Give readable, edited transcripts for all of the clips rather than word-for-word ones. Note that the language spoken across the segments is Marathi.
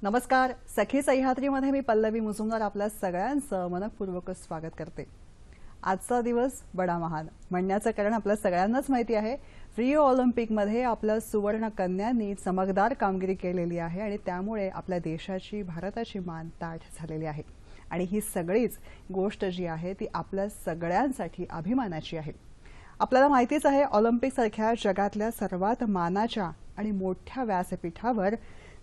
नमस्कार. सखी सह्याद्रीमध्ये मी पल्लवी मुजुमदार आपल्या सगळ्यांचं मनपूर्वक स्वागत करते. आजचा दिवस बडा महान म्हणण्याचं कारण आपल्या सगळ्यांनाच माहिती आहे. रिओ ऑलिम्पिकमध्ये आपल्या सुवर्ण कन्यांनी चमकदार कामगिरी केलेली आहे आणि त्यामुळे आपल्या देशाची भारताची मान ताठ झालेली आहे. आणि ही सगळीच गोष्ट जी आहे ती आपल्या सगळ्यांसाठी अभिमानाची आहे. आपल्याला माहितीच आहे ऑलिम्पिकसारख्या जगातल्या सर्वात मानाच्या आणि मोठ्या व्यासपीठावर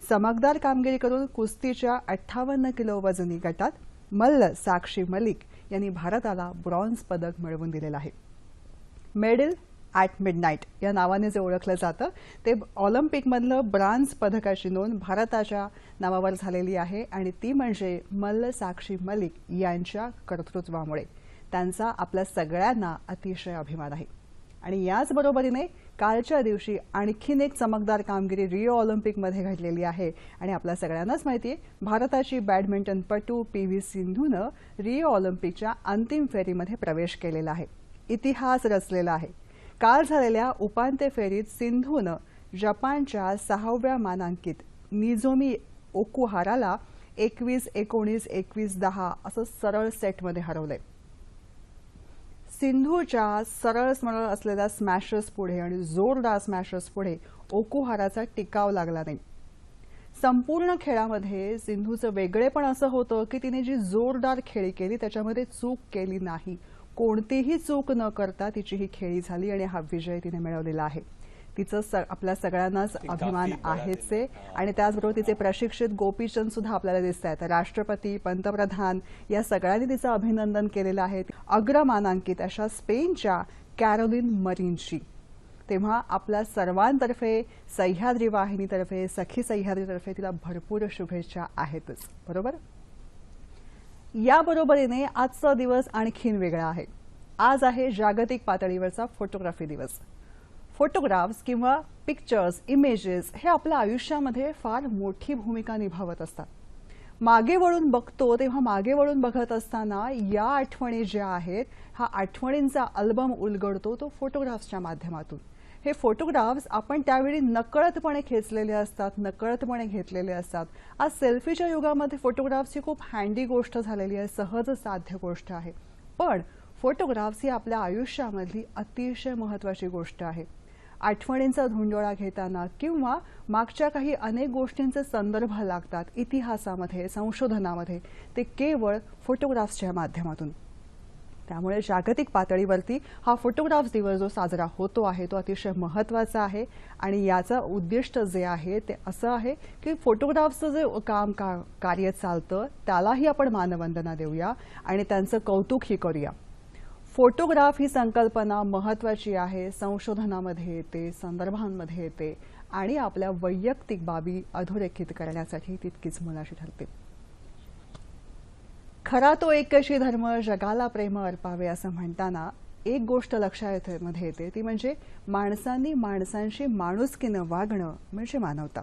चमकदार कामगिरी करून कुस्तीच्या 58 किलो वजनी गटात मल्ल साक्षी मलिक यांनी भारताला ब्रॉन्झ पदक मिळवून दिलेलं आहे. मेडल ॲट मिडनाईट या नावाने जे ओळखलं जातं ते ऑलिम्पिकमधलं ब्रॉन्झ पदकाची नोंद भारताच्या नावावर झालेली आहे आणि ती म्हणजे मल्ल साक्षी मलिक यांच्या कर्तृत्वामुळे. त्यांचा आपल्या सगळ्यांना अतिशय अभिमान आहे. आणि याच बरोबरीने कालच्या दिवशी आणखीन एक चमकदार कामगिरी रिओ ऑलिम्पिकमध्ये घडलेली आहे. आणि आपल्या सगळ्यांनाच माहिती आहे भारताची बॅडमिंटनपटू पी.व्ही. सिंधूनं रिओ ऑलिम्पिकच्या अंतिम फेरीमध्ये प्रवेश केलेला आहे. इतिहास रचलेला आहे. काल झालेल्या उपांत्य फेरीत सिंधूनं जपानच्या 6व्या मानांकित निझोमी ओकुहाराला 21-19, 21-10 असं सरळ सेटमध्ये हरवलंय. सिंधूच्या सरळ सरळ असलेल्या स्मॅशर्स पुढे आणि जोरदार स्मॅशर्स पुढे ओकुहाराचा टिकाव लागला नाही. संपूर्ण खेळामध्ये सिंधूचं वेगळेपण असं होतं की तिने जी जोरदार खेळी केली त्याच्यामध्ये चूक केली नाही. कोणतीही चूक न करता तिची ही खेळी झाली आणि हा विजय तिने मिळवलेला आहे. तिचं आपल्या सगळ्यांनाच अभिमान आहेच आहे. आणि त्याचबरोबर तिचे प्रशिक्षित गोपीचंद सुद्धा आपल्याला दिसत आहेत. राष्ट्रपती, पंतप्रधान या सगळ्यांनी तिचं अभिनंदन केलेलं आहे. अग्रमानांकित अशा स्पेनच्या कॅरोलिन मरीनची. तेव्हा आपल्या सर्वांतर्फे, सह्याद्री वाहिनीतर्फे, सखी सह्याद्रीतर्फे तिला भरपूर शुभेच्छा आहेतच. बरोबर. याबरोबरीने आजचा दिवस आणखीन वेगळा आहे. आज आहे जागतिक पातळीवरचा फोटोग्राफी दिवस. फोटोग्राफ्स किंवा पिक्चर्स, इमेजेस हे आपल्या आयुष्यामध्ये फार मोठी भूमिका निभावत असतात. मागे वळून बघतो तेव्हा मागे वळून बघत असताना या आठवणी ज्या आहेत हा आठवणींचा अल्बम उलगडतो तो फोटोग्राफ्सच्या माध्यमातून. हे फोटोग्राफ्स आपण त्यावेळी नकळतपणे खेचलेले असतात, नकळतपणे घेतलेले असतात. आज सेल्फीच्या युगामध्ये फोटोग्राफ्स ही खूप हँडी गोष्ट झालेली आहे, सहज साध्य गोष्ट आहे. पण फोटोग्राफ्स ही आपल्या आयुष्यामधली अतिशय महत्त्वाची गोष्ट आहे. आठवणींचा धुंडोळा घेताना किंवा मागच्या काही अनेक गोष्टींचे संदर्भ लागतात इतिहासामध्ये, संशोधनामध्ये, ते केवळ फोटोग्राफ्सच्या माध्यमातून. त्यामुळे जागतिक पातळीवरती हा फोटोग्राफ्स दिवस जो साजरा होतो आहे तो अतिशय महत्त्वाचा आहे. आणि याचं उद्दिष्ट जे आहे ते असं आहे की फोटोग्राफ्सचं जे कार्य चालतं त्यालाही आपण मानवंदना देऊया आणि त्यांचं कौतुकही करूया. फोटोग्राफ ही संकल्पना महत्त्वाची आहे. संशोधनामध्ये येते, संदर्भांमध्ये येते आणि आपल्या वैयक्तिक बाबी अधोरेखित करण्यासाठी तितकीच मोलाची ठरते. खरा तो एकशी धर्म जगाला प्रेम अर्पावे असं म्हणताना एक गोष्ट लक्षात येते ती म्हणजे माणसांनी माणसांशी माणुसकीनं वागणं म्हणजे मानवता.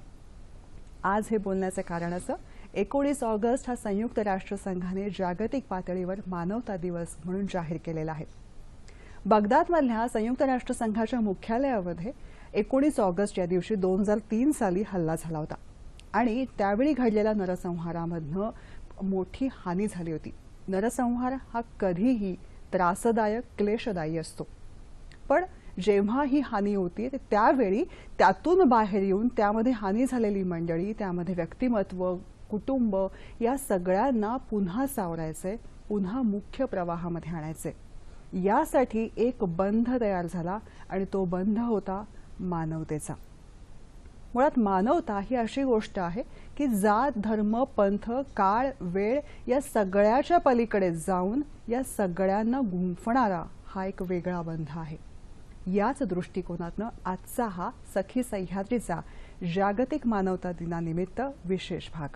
आज हे बोलण्याचं कारण असं 19 ऑगस्ट हा संयुक्त राष्ट्रसंघाने जागतिक पातळीवर मानवता दिवस म्हणून जाहीर केलेला आहे. बगदादमधल्या संयुक्त राष्ट्रसंघाच्या मुख्यालयामध्ये 19 ऑगस्ट या दिवशी 2003 साली हल्ला झाला होता आणि त्यावेळी घडलेल्या नरसंहारामधनं मोठी हानी झाली होती. नरसंहार हा कधीही त्रासदायक, क्लेशदायी असतो. पण जेव्हा ही हानी होती त्यावेळी त्यातून बाहेर येऊन त्यामध्ये हानी झालेली मंडळी, त्यामध्ये व्यक्तिमत्व, कुटुंब या सगळ्यांना पुन्हा सावरायचे, पुन्हा मुख्य प्रवाहामध्ये आणायचे. यासाठी एक बंध तयार झाला आणि तो बंध होता मानवतेचा. मुळात मानवता ही अशी गोष्ट आहे की जात, धर्म, पंथ, काळ, वेळ या सगळ्याच्या पलीकडे जाऊन या सगळ्यांना गुंफणारा हा एक वेगळा बंध आहे. याच दृष्टिकोनातनं आजचा हा सखी सह्याद्रीचा जागतिक मानवता दिनानिमित्त विशेष भाग.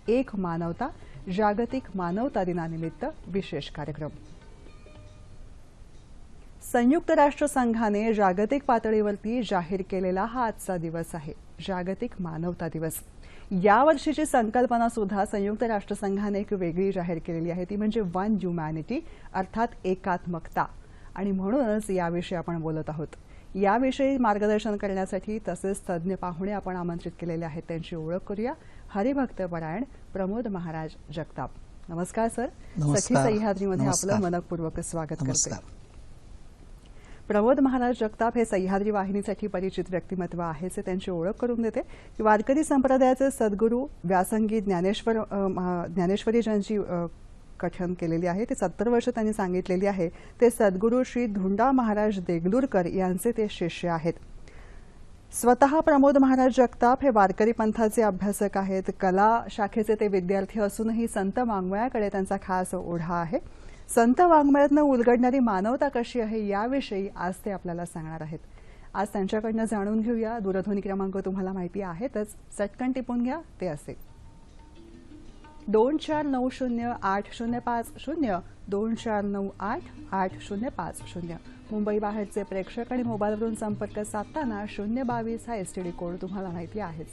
एक मानवता जागतिक मानवता दिनानिमित्त विशेष कार्यक्रम. संयुक्त राष्ट्र संघाने जागतिक पातळीवरती जाहीर केलेला हा आजचा दिवस आहे, जागतिक मानवता दिवस. यावर्षीची संकल्पना सुद्धा संयुक्त राष्ट्र संघाने एक वेगळी जाहीर केलेली आहे, ती म्हणजे वन ह्युमॅनिटी अर्थात एकात्मकता. आणि म्हणूनच याविषयी आपण बोलत आहोत. याविषयी मार्गदर्शन करण्यासाठी तसेच तज्ज्ञ पाहुणे आपण आमंत्रित केलेले आहेत. त्यांची ओळख करूया. हरिभक्तपरायण प्रमोद महाराज जगताप. नमस्कार सर. सखी सह्याद्रीमध्ये आपलं मनपूर्वक स्वागत करते. प्रमोद महाराज जगताप हे सह्याद्री वाहिनीसाठी परिचित व्यक्तिमत्व आहेच. त्यांची ओळख करून देते की वारकरी संप्रदायाचे सद्गुरू व्यासंगी ज्ञानेश्वरी ज्यांची कथन केलेली आहे ते 70 वर्ष त्यांनी सांगितलेली आहे. ते सद्गुरू श्री धुंडा महाराज देगलूरकर यांचे ते शिष्य आहेत. स्वतः प्रमोद महाराज जगताप हे वारकरी पंथाचे अभ्यासक आहेत. कला शाखेचे ते विद्यार्थी असूनही संत वाङ्मयाकडे त्यांचा खास ओढा आहे. संत वाङ्मयातनं उलगडणारी मानवता कशी आहे याविषयी आज ते आपल्याला सांगणार आहेत. आज त्यांच्याकडनं जाणून घेऊया. दूरध्वनी क्रमांक तुम्हाला माहिती आहेतच, चटकन टिपून घ्या. ते असे 24908050 24988050. मुंबई बाहेरचे प्रेक्षक आणि मोबाईलवरून संपर्क साधताना 022 हा एसटीडी कोड तुम्हाला माहिती आहेच.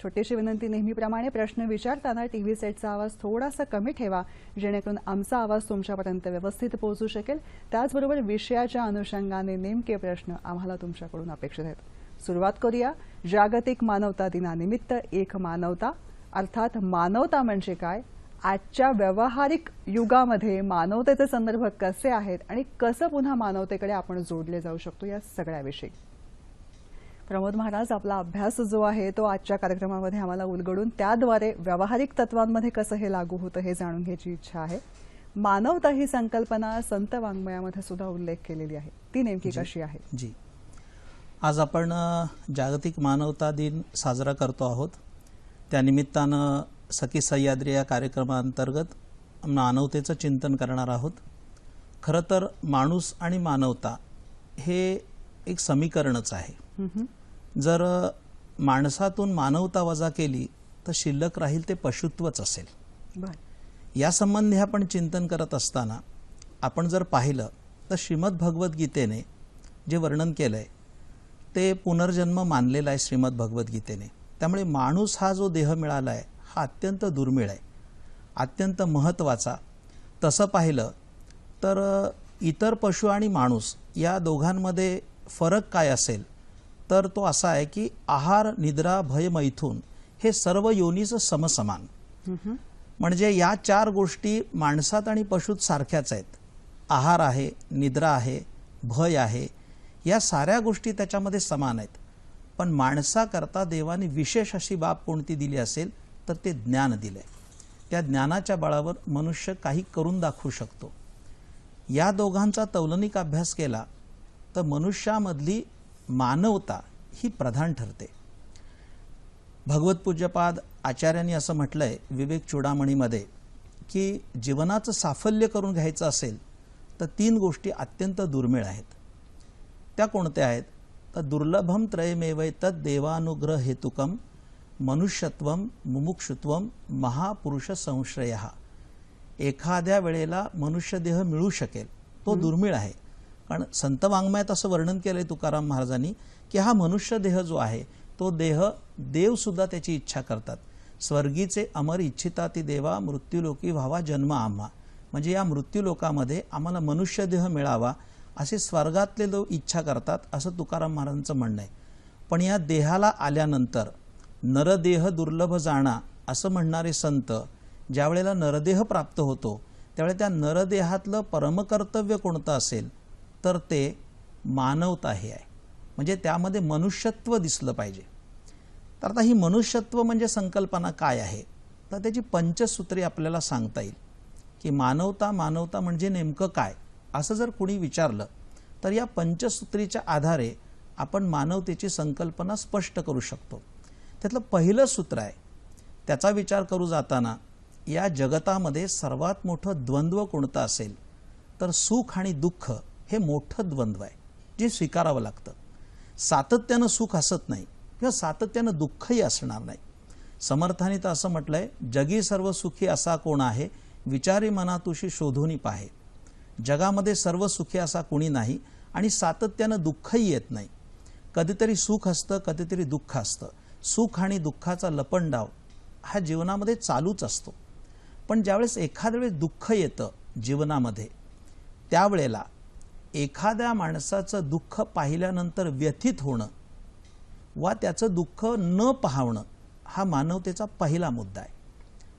छोटीशी विनंती, नेहमीप्रमाणे प्रश्न विचारताना टीव्ही सेटचा आवाज थोडासा कमी ठेवा, जेणेकरून आमचा आवाज तुमच्यापर्यंत व्यवस्थित पोहोचू शकेल. त्याचबरोबर विषयाच्या अनुषंगाने नेमके प्रश्न आम्हाला तुमच्याकडून अपेक्षित आहेत. सुरुवात करूया. जागतिक मानवता दिनानिमित्त एक मानवता अर्थात मानवता म्हणजे काय, आजच्या व्यावहारिक युगामध्ये मानवतेचे संदर्भ कसे आहेत आणि कसं पुन्हा मानवतेकडे आपण जोडले जाऊ शकतो या सगळ्याविषयी. प्रमोद महाराज, आपला अभ्यास जो आहे तो आजच्या कार्यक्रमामध्ये आम्हाला उलगडून त्याद्वारे व्यावहारिक तत्वांमध्ये कसं हे लागू होतं हे जाणून घ्यायची इच्छा आहे. मानवता ही संकल्पना संत वाङ्मयामध्ये सुद्धा उल्लेख केलेली आहे, ती नेमकी कशी आहे? जी, आज आपण जागतिक मानवता दिन साजरा करतो आहोत. त्यानिमित्तानं सखी सह्याद्री या कार्यक्रमाअंतर्गत मानवतेचं चिंतन करणार आहोत. खरं तर माणूस आणि मानवता हे एक समीकरणच आहे. जर माणसातून मानवता वजा केली तर शिल्लक राहील ते पशुत्वच असेल. या संबंधी आपण चिंतन करत असताना आपण जर पाहिलं तर श्रीमद भगवद्गीतेने जे वर्णन केलंय ते पुनर्जन्म मानलेला आहे श्रीमद भगवद्गीतेने. त्यामुळे माणूस हा जो देह मिळाला आहे हा अत्यंत दुर्मिळ आहे, अत्यंत महत्त्वाचा. तसं पाहिलं तर इतर पशु आणि माणूस या दोघांमध्ये फरक काय असेल तर तो असा आहे की आहार, निद्रा, भय, मैथून हे सर्व योनीचं समसमान. म्हणजे या 4 गोष्टी माणसात आणि पशुत सारख्याच आहेत. आहार आहे, निद्रा आहे, भय आहे, या साऱ्या गोष्टी त्याच्यामध्ये समान आहेत. पण माणसाकरता देवाने विशेष अशी बाब कोणती दिली असेल तर ते ज्ञान दिले. त्या ज्ञानाच्या बळावर मनुष्य काही करून दाखवू शकतो. या दोघांचा तौलनिक अभ्यास केला तर मनुष्यामधली मानवता ही प्रधान ठरते. भगवतपूज्यपाद आचार्यांनी असं म्हटलंय विवेक चूडामणीमध्ये की जीवनाचं साफल्य करून घ्यायचं असेल तर 3 गोष्टी अत्यंत दुर्मिळ आहेत. त्या कोणत्या आहेत तर दुर्लभम त्रयमेवैतत् देवानुग्रह हेतुकम मनुष्यत्वम मुमुक्षुत्वम महापुरुष संश्रयः. एखाद्या वेळेला मनुष्यदेह मिळू शकेल तो दुर्मिळ आहे. कारण संत वाङ्मयात असं वर्णन केलंय तुकाराम महाराजांनी की हा मनुष्य देह जो आहे तो देह देव सुद्धा त्याची इच्छा करतात. स्वर्गीचे अमर इच्छिता ती देवा मृत्यूलोकी व्हावा जन्म आम्हा. म्हणजे या मृत्यूलोकामध्ये आम्हाला मनुष्य देह मिळावा असे स्वर्गातले लोक इच्छा करतात असं तुकाराम महाराजांचं म्हणणं आहे. पण या देहाला आल्यानंतर नरदेह दुर्लभ जाणा असं म्हणणारे संत ज्या वेळेला नरदेह प्राप्त होतो त्यामुळे त्या नरदेहातलं परमकर्तव्य कोणतं असेल तर ते मानवता हे आहे. म्हणजे त्यामध्ये मनुष्यत्व दिसलं पाहिजे. तर आता ही मनुष्यत्व म्हणजे संकल्पना काय आहे, तर त्याची पंचसूत्री आपल्याला सांगता येईल की मानवता मानवता म्हणजे नेमकं काय, असं जर कुणी विचारलं तर या पंचसूत्रीच्या आधारे आपण मानवतेची संकल्पना स्पष्ट करू शकतो. त्यातलं पहिलं सूत्र आहे, त्याचा विचार करू जाताना या जगतामध्ये सर्वात मोठं द्वंद्व कोणतं असेल तर सुख आणि दुःख हे मोठं द्वंद्व आहे, जे स्वीकारावं लागतं. सातत्यानं सुख असत नाही किंवा सातत्यानं दुःखही असणार नाही. समर्थांनी तर असं म्हटलंय, जगी सर्व सुखी असा कोण आहे, विचारी मना तुशी शोधूनी पाहे. जगामध्ये सर्व सुखी असा कोणी नाही आणि सातत्यानं दुःखही येत नाही. कधीतरी सुख असतं, कधीतरी दुःख असतं. सुख आणि दुःखाचा लपंडाव हा जीवनामध्ये चालूच असतो. पण ज्यावेळेस एखाद्या वेळेस दुःख येतं जीवनामध्ये, त्यावेळेला एखाद्या माणसाचं दुःख पाहिल्यानंतर व्यथित होणं वा त्याचं दुःख न पाहणं हा मानवतेचा पहिला मुद्दा आहे.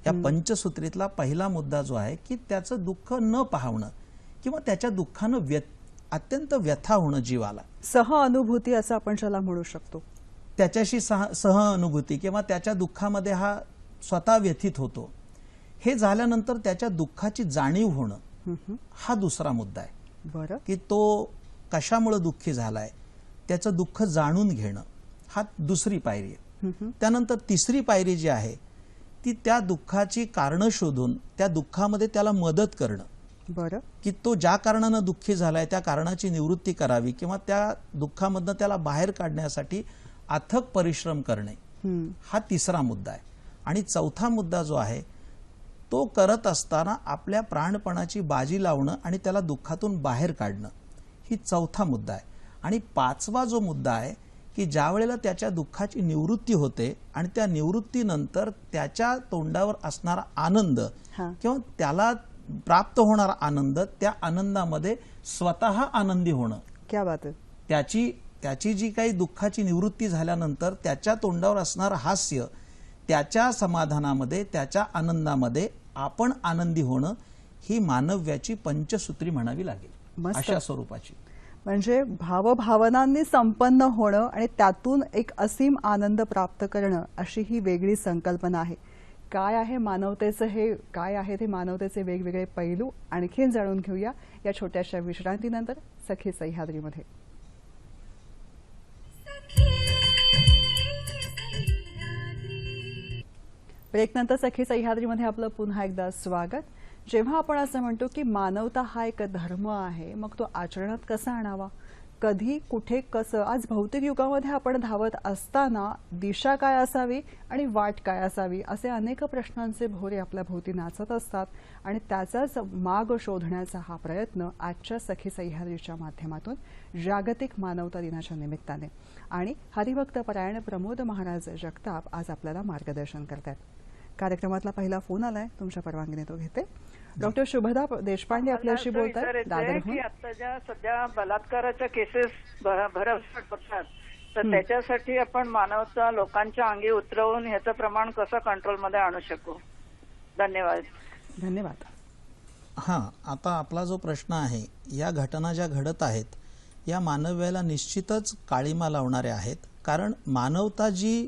या पंचसूत्रीतला पहिला मुद्दा जो आहे की त्याचं दुःख न पाहणं किंवा त्याच्या दुःखानं अत्यंत व्यथा होणं जीवाला. सहअनुभूती असं आपण ज्याला म्हणू शकतो. त्याच्याशी सहअनुभूती किंवा त्याच्या दुःखामध्ये हा स्वतः व्यथित होतो. हे झाल्यानंतर त्याच्या दुःखाची जाणीव होणं हा दुसरा मुद्दा आहे. बरं. की तो कशामुळे दुःखी झालाय त्याचं दुःख जाणून घेणं हा दुसरी पायरी आहे. त्यानंतर तिसरी पायरी जी आहे ती त्या दुःखाची कारणं शोधून त्या दुःखामध्ये त्याला मदत करणं. बरं. की तो ज्या कारणानं दुःखी झालाय त्या कारणाची निवृत्ती करावी किंवा त्या दुःखामधनं त्याला बाहेर काढण्यासाठी अथक परिश्रम करणे हा तिसरा मुद्दा आहे. आणि चौथा मुद्दा जो आहे तो करत असताना आपल्या प्राणपणाची बाजी लावणं आणि त्याला दुःखातून बाहेर काढणं ही चौथा मुद्दा आहे. आणि पाचवा जो मुद्दा आहे की ज्या वेळेला त्याच्या दुःखाची निवृत्ती होते आणि त्या निवृत्तीनंतर त्याच्या तोंडावर असणारा आनंद किंवा त्याला प्राप्त होणारा आनंद, त्या आनंदामध्ये स्वतः आनंदी होणं. क्या बात आहे. त्याची जी काही दुःखाची निवृत्ती झाल्यानंतर त्याच्या तोंडावर असणारं हास्य, त्याच्या समाधानामध्ये त्याच्या आनंदामध्ये आपण आनंदी होणं ही मानव्याची पंचसूत्री म्हणावी लागेल. अशा स्वरूपाची. म्हणजे भावभावनांनी संपन्न होणं आणि त्यातून एक असीम आनंद प्राप्त करणं अशी ही वेगळी संकल्पना आहे. काय आहे मानवतेचं, हे काय आहे ते मानवतेचे वेगवेगळे पैलू आणखीन जाणून घेऊया या छोट्याशा विश्रांतीनंतर सखी सह्याद्रीमध्ये. ब्रेकनंतर सखी सह्याद्रीमध्ये आपलं पुन्हा एकदा स्वागत. जेव्हा आपण असं म्हणतो की मानवता हा एक धर्म आहे, मग तो आचरणात कसा आणावा, कधी, कुठे, कसं. आज भौतिक युगामध्ये आपण धावत असताना दिशा काय असावी आणि वाट काय असावी असे अनेक प्रश्नांचे भोरे आपल्या भोवती नाचत असतात. आणि त्याचाच माग शोधण्याचा हा प्रयत्न आजच्या सखी सह्याद्रीच्या माध्यमातून जागतिक मानवता दिनाच्या निमित्ताने आणि हरिभक्त परायण प्रमोद महाराज जगताप आज आपल्याला मार्गदर्शन करतात. कार्यक्रमातला पहिला फोन आलाय, तुमच्या परवानगीने तो घेते. डॉक्टर शुभदा देशपांडे आपल्याशी बोलतात दादरहून. आता ज्या सध्या बलात्काराच्या केसेस भरमसाठ होतात, तर त्याच्यासाठी आपण मानवता लोकांच्या अंगी उतरवून ह्याचं प्रमाण कसं कंट्रोलमध्ये आणू शकू. धन्यवाद. धन्यवाद. हां, आता आपला जो प्रश्न आहे, या घटना ज्या घडत आहेत या मानव्याला निश्चितच काळीमा लावणाऱ्या आहेत. कारण मानवता जी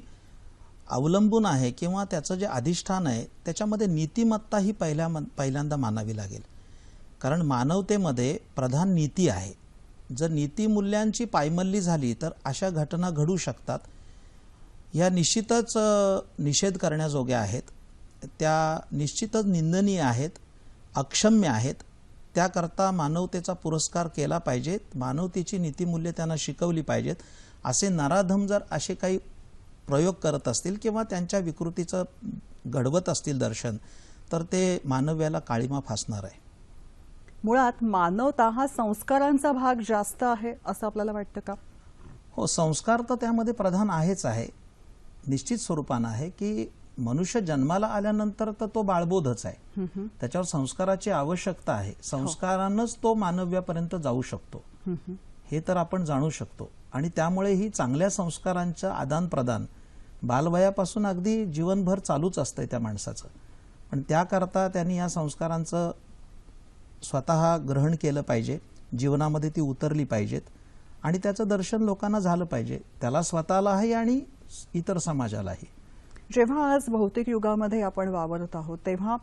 अवलंबून आहे किंवा त्याचं जे अधिष्ठान आहे त्याच्यामध्ये नीतिमत्ता ही पहिल्यांदा मानावी लागेल. कारण मानवतेमध्ये प्रधान नीती आहे. जर नीतिमूल्यांची पायमल्ली झाली तर अशा घटना घडू शकतात. या निश्चितच निषेध करण्याजोग्या आहेत, त्या निश्चितच निंदनीय आहेत, अक्षम्य आहेत. त्याकरता मानवतेचा पुरस्कार केला पाहिजे, मानवतेची नीतिमूल्ये त्यांना शिकवली पाहिजेत. असे नराधम जर असे काही प्रयोग करत असतील किंवा त्यांच्या विकृतीचं घडवत असतील दर्शन, तर ते मानव्याला काळीमा फासणार आहे. मुळात मानवता हा संस्कारांचा भाग जास्त आहे असं आपल्याला वाटतं का? हो, संस्कार तर त्यामध्ये प्रधान आहेच आहे. निश्चित स्वरूपानं आहे की मनुष्य जन्माला आल्यानंतर तर तो बाळबोधच आहे, त्याच्यावर संस्काराची आवश्यकता आहे. संस्कारांनाच तो मानव्यापर्यंत जाऊ शकतो हे तर आपण जाणू शकतो. आणि त्यामुळे ही चांगल्या संस्कारांचं आदान प्रदान बालवयापासून अगदी जीवनभर चालूच असतंय त्या माणसाचं. पण त्याकरता त्यांनी या संस्कारांचं स्वतः ग्रहण केलं पाहिजे, जीवनामध्ये ती उतरली पाहिजेत आणि त्याचं दर्शन लोकांना झालं पाहिजे, त्याला स्वतःलाही आणि इतर समाजालाही. जेव्हा आज भौतिक युगामध्ये आपण वावरत आहोत तेव्हा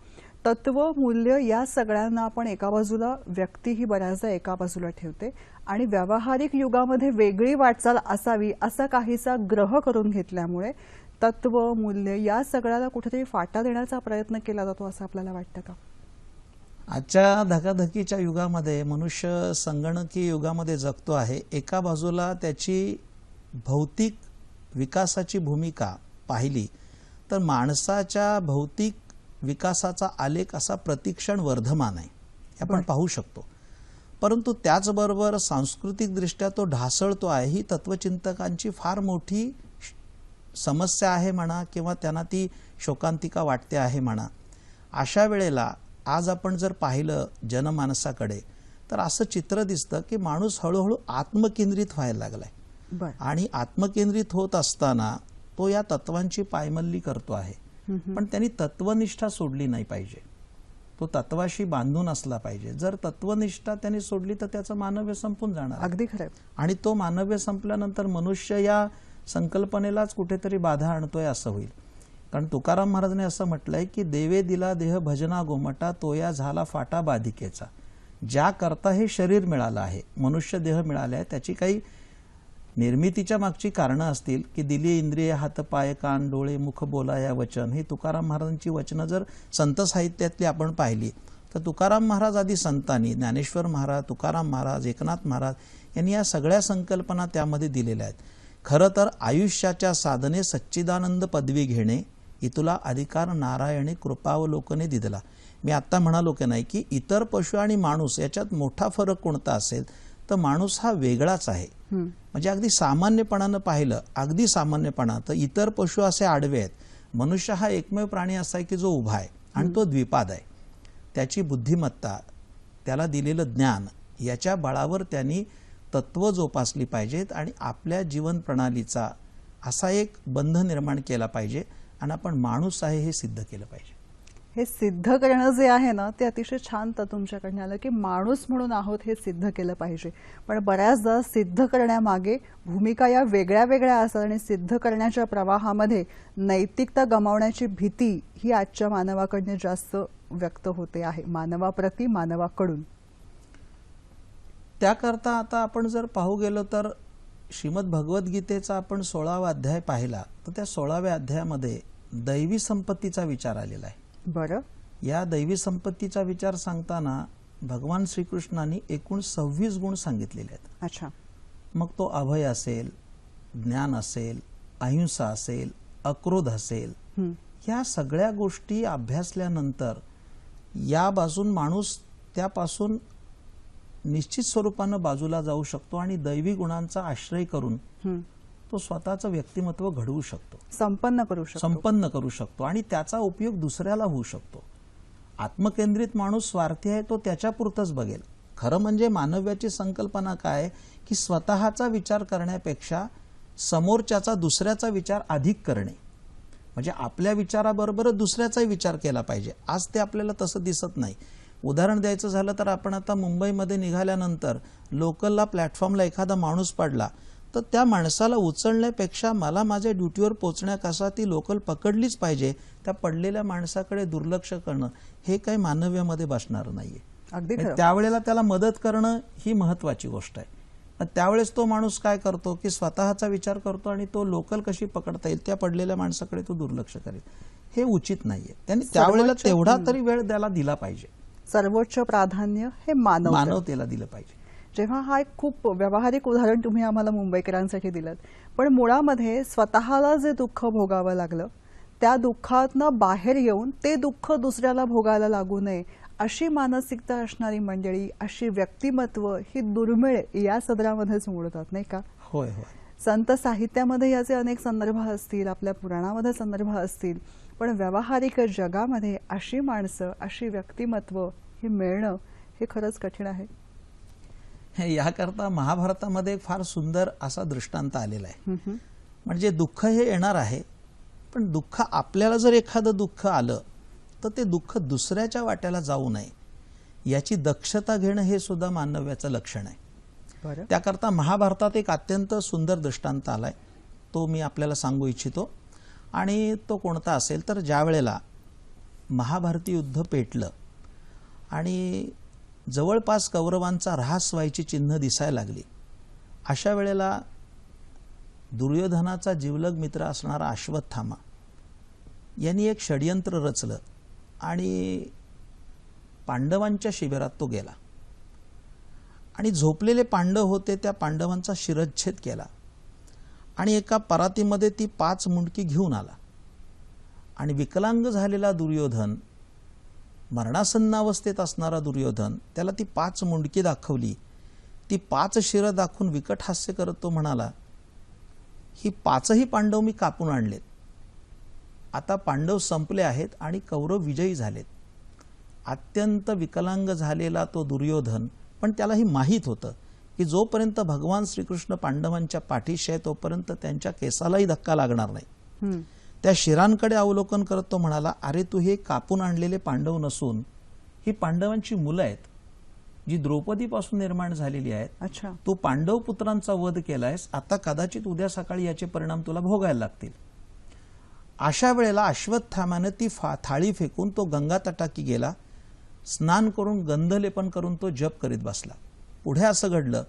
तत्व, मूल्य या सगळ्यांना आपण एका बाजूला, व्यक्ती ही बऱ्याचदा एका बाजूला ठेवते आणि व्यावहारिक युगामध्ये वेगळी वाटचाल असावी असा काहीसा ग्रह करून घेतल्यामुळे तत्व, मूल्य या सगळ्याला कुठेतरी फाटा देण्याचा प्रयत्न केला जातो असं आपल्याला वाटतं का? आजच्या धकाधकीच्या युगामध्ये मनुष्य संगणकी युगामध्ये जगतो आहे. एका बाजूला त्याची भौतिक विकासाची भूमिका पाहिली तर माणसाच्या भौतिक विकासाचा आलेख असा प्रतिक्षण वर्धमान आहे, हे आपण पाहू शकतो. परंतु त्याचबरोबर सांस्कृतिकदृष्ट्या तो ढासळतो आहे, ही तत्वचिंतकांची फार मोठी समस्या आहे म्हणा किंवा त्यांना ती शोकांतिका वाटते आहे म्हणा. अशा वेळेला आज आपण जर पाहिलं जनमानसाकडे तर असं चित्र दिसतं की माणूस हळूहळू आत्मकेंद्रित व्हायला लागलाय आणि आत्मकेंद्रित होत असताना तो या तत्वांची पायमल्ली करतो आहे. पण त्यांनी तत्वनिष्ठा सोडली नाही पाहिजे, तो तत्वाशी बांधून असला पाहिजे. जर तत्वनिष्ठा त्यांनी सोडली तर त्याचं मानव्य संपून जाणार. अगदी खरं. आणि तो मानव्य संपल्यानंतर मनुष्य या संकल्पनेलाच कुठेतरी बाधा आणतोय असं होईल. कारण तुकाराम महाराजांनी असं म्हटलंय की देवे दिला देह भजना गोमटा, तोया झाला फाटा बाधिकेचा. ज्या करता हे शरीर मिळालं आहे, मनुष्य देह मिळाले आहे, त्याची काही निर्मितीच्या मागची कारणं असतील की दिली इंद्रिय, हात पाय कान डोळे मुख बोलाया वचन. ही तुकाराम महाराजांची वचनं जर संत साहित्यातली आपण पाहिली तर तुकाराम महाराज आदी संतांनी, ज्ञानेश्वर महाराज, तुकाराम महाराज, एकनाथ महाराज यांनी या सगळ्या संकल्पना त्यामध्ये दिलेल्या आहेत. खरं तर आयुष्याच्या साधने सच्चिदानंद पदवी घेणे, इतुला अधिकार नारायणी कृपावलोकने दिदला. मी आत्ता म्हणालो की नाही की इतर पशु आणि माणूस याच्यात मोठा फरक कोणता असेल तर माणूस हा वेगळाच आहे. म्हणजे अगदी सामान्यपणानं पाहिलं, अगदी सामान्यपणा तर इतर पशु असे आडवे आहेत, मनुष्य हा एकमेव प्राणी असा आहे की जो उभा आहे आणि तो द्विपाद आहे. त्याची बुद्धिमत्ता, त्याला दिलेलं ज्ञान याच्या बळावर त्यांनी तत्व जोपासली पाहिजेत आणि आपल्या जीवन प्रणालीचा असा एक बंध निर्माण केला पाहिजे आणि आपण माणूस आहे हे सिद्ध केलं पाहिजे. हे सिद्ध करणं जे आहे ना ते अतिशय छान तर तुमच्याकडनं आलं की माणूस म्हणून आहोत हे सिद्ध केलं पाहिजे. पण बऱ्याचदा सिद्ध करण्यामागे भूमिका या वेगळ्या वेगळ्या असतात आणि सिद्ध करण्याच्या प्रवाहामध्ये नैतिकता गमावण्याची भीती ही आजच्या मानवाकडनं जास्त व्यक्त होते आहे, मानवाप्रती, मानवाकडून. त्याकरता आता आपण जर पाहू गेलो तर श्रीमद भगवद्गीतेचा आपण 16वा अध्याय पाहिला तर त्या 16व्या अध्यायामध्ये दैवी संपत्तीचा विचार आलेला आहे. बरं. या दैवी संपत्तीचा विचार सांगताना भगवान श्रीकृष्णांनी एकूण 26 गुण सांगितलेले आहेत. अच्छा. मग तो अभय असेल, ज्ञान असेल, अहिंसा असेल, अक्रोध असेल, या सगळ्या गोष्टी अभ्यासल्यानंतर या बाजून माणूस त्यापासून निश्चित स्वरूपानं बाजूला जाऊ शकतो आणि दैवी गुणांचा आश्रय करून तो स्वतःचं व्यक्तिमत्व घडवू शकतो, संपन्न करू शकतो आणि त्याचा उपयोग दुसऱ्याला होऊ शकतो. आत्मकेंद्रित माणूस स्वार्थी आहे, तो त्याच्यापुरतच बघेल. खरं म्हणजे मानव्याची संकल्पना काय की स्वतःचा विचार करण्यापेक्षा समोरच्याचा, दुसऱ्याचा विचार अधिक करणे, म्हणजे आपल्या विचाराबरोबरच दुसऱ्याचाही विचार केला पाहिजे. आज ते आपल्याला तसं दिसत नाही. उदाहरण द्यायचं झालं तर आपण आता मुंबईमध्ये निघाल्यानंतर लोकलला प्लॅटफॉर्मला एखादा माणूस पडला तर त्या माणसाला उचलण्यापेक्षा मला माझ्या ड्युटीवर पोहोचण्याकरता ती लोकल पकडलीच पाहिजे, त्या पडलेल्या माणसाकडे दुर्लक्ष करणं हे काही मानव्यामध्ये बसणार नाहीये. अगदी त्यावेळेला त्याला मदत करणं ही महत्वाची गोष्ट आहे. त्यावेळेस तो माणूस काय करतो की स्वतःचा विचार करतो आणि तो लोकल कशी पकडता येईल त्या पडलेल्या माणसाकडे तो दुर्लक्ष करेल. हे उचित नाहीये. त्यांनी त्यावेळेला तेवढा तरी वेळ त्याला दिला पाहिजे. सर्वोच्च प्राधान्य हे मानवतेला दिलं पाहिजे. जेव्हा हा एक खूप व्यावहारिक उदाहरण तुम्ही आम्हाला मुंबईकरांसाठी दिलं, पण मुळामध्ये स्वतःला जे दुःख भोगावं लागलं त्या दुःखातनं बाहेर येऊन ते दुःख दुसऱ्याला भोगायला लागू नये अशी मानसिकता असणारी मंडळी, अशी व्यक्तिमत्व ही दुर्मिळ या सदरामध्येच मोडतात, नाही का? होय होय. संत साहित्यामध्ये याचे अनेक संदर्भ असतील, आपल्या पुराणामध्ये संदर्भ असतील, पण व्यावहारिक जगामध्ये अशी माणसं, अशी व्यक्तिमत्व हे मिळणं हे खरंच कठीण आहे. याकरता महाभारतामध्ये एक फार सुंदर असा दृष्टांत आलेला आहे. म्हणजे दुःख हे येणार आहे, पण दुःख आपल्याला जर एखादं दुःख आलं तर ते दुःख दुसऱ्याच्या वाट्याला जाऊ नये याची दक्षता घेणं हे सुद्धा मानव्याचं लक्षण आहे. बरं. त्याकरता महाभारतात एक अत्यंत सुंदर दृष्टांत आलाय, तो मी आपल्याला सांगू इच्छितो. आणि तो कोणता असेल तर ज्या वेळेला महाभारती युद्ध पेटलं आणि जवळपास कौरवांचा ऱ्हास व्हायची चिन्ह दिसायला लागली, अशा वेळेला दुर्योधनाचा जिवलग मित्र असणारा अश्वत्थामा यांनी एक षडयंत्र रचलं आणि पांडवांच्या शिबिरात तो गेला आणि झोपलेले पांडव होते त्या पांडवांचा शिरच्छेद केला आणि एका परातीमध्ये ती 5 मुंडकी घेऊन आला. आणि विकलांग झालेला दुर्योधन, मरणासन्न अवस्थेत असणारा दुर्योधन, त्याला ती 5 मुंडकी दाखवली. ती 5 शिरं दाखवून विकट हास्य करत तो म्हणाला, ही 5ही पांडव मी कापून आणलेत. आता पांडव संपले आहेत आणि कौरव विजयी झालेत. अत्यंत विकलांग झालेला तो दुर्योधन, पण त्यालाही माहीत होतं की जोपर्यंत भगवान श्रीकृष्ण पांडवांच्या पाठीशी आहे तोपर्यंत त्यांच्या केसालाही धक्का लागणार नाही. त्या शिरांकडे अवलोकन करत तो म्हणाला, अरे तू हे कापून आणलेले पांडव नसून ही पांडवांची मुलं आहेत जी द्रौपदीपासून निर्माण झालेली आहेत. अच्छा. तू पांडव पुत्रांचा वध केलायस, आता कदाचित उद्या सकाळी याचे परिणाम तुला भोगायला लागतील. अशा वेळेला अश्वत्थामाने ती थाळी फेकून तो गंगा तटाकी गेला. स्नान करून गंधलेपन करून तो जप करीत बसला. पुढे असं घडलं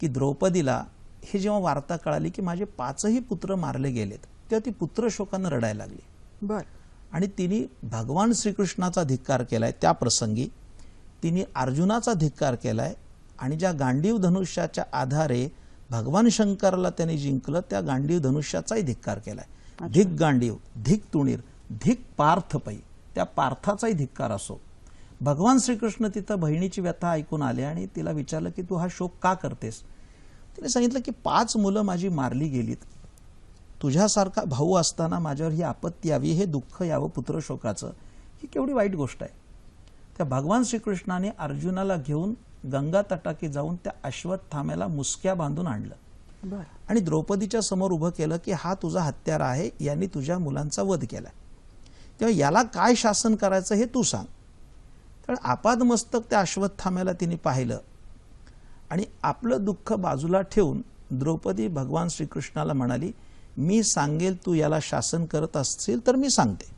की द्रौपदीला हे जेव्हा वार्ता कळाली की माझे 5ही पुत्र मारले गेलेत, तेव्हा ती पुत्र शोकानं रडायला लागली. बर. आणि तिने भगवान श्रीकृष्णाचा धिक्कार केलाय. त्या प्रसंगी तिने अर्जुनाचा धिक्कार केलाय आणि ज्या गांडीव धनुष्याच्या आधारे भगवान शंकराला त्यांनी जिंकलं त्या गांडीव धनुष्याचाही धिक्कार केलाय. धिक गांडीव, धिक तुणीर, धिक पार्थपै, त्या पार्थाचाही धिक्कार असो. भगवान श्रीकृष्ण तिथं बहिणीची व्यथा ऐकून आले आणि तिला विचारलं की तू हा शोक का करतेस. तिने सांगितलं की 5 मुलं माझी मारली गेलीत, तुझ्यासारखा भाऊ असताना माझ्यावर ही आपत्ती यावी, हे दुःख यावं पुत्रशोकाचं, ही केवढी वाईट गोष्ट आहे. त्या भगवान श्रीकृष्णाने अर्जुनाला घेऊन गंगा तटाकी जाऊन त्या अश्वत्थाम्याला मुसक्या बांधून आणलं. बर. आणि द्रौपदीच्या समोर उभं केलं की हा तुझा हत्यारा आहे, यांनी तुझ्या मुलांचा वध केलाय, तेव्हा याला काय शासन करायचं हे तू सांग. तर आपादमस्तक त्या अश्वत्थाम्याला तिने पाहिलं आणि आपलं दुःख बाजूला ठेवून द्रौपदी भगवान श्रीकृष्णाला म्हणाली, मी सांगेल तू याला शासन करत असशील तर मी सांगते.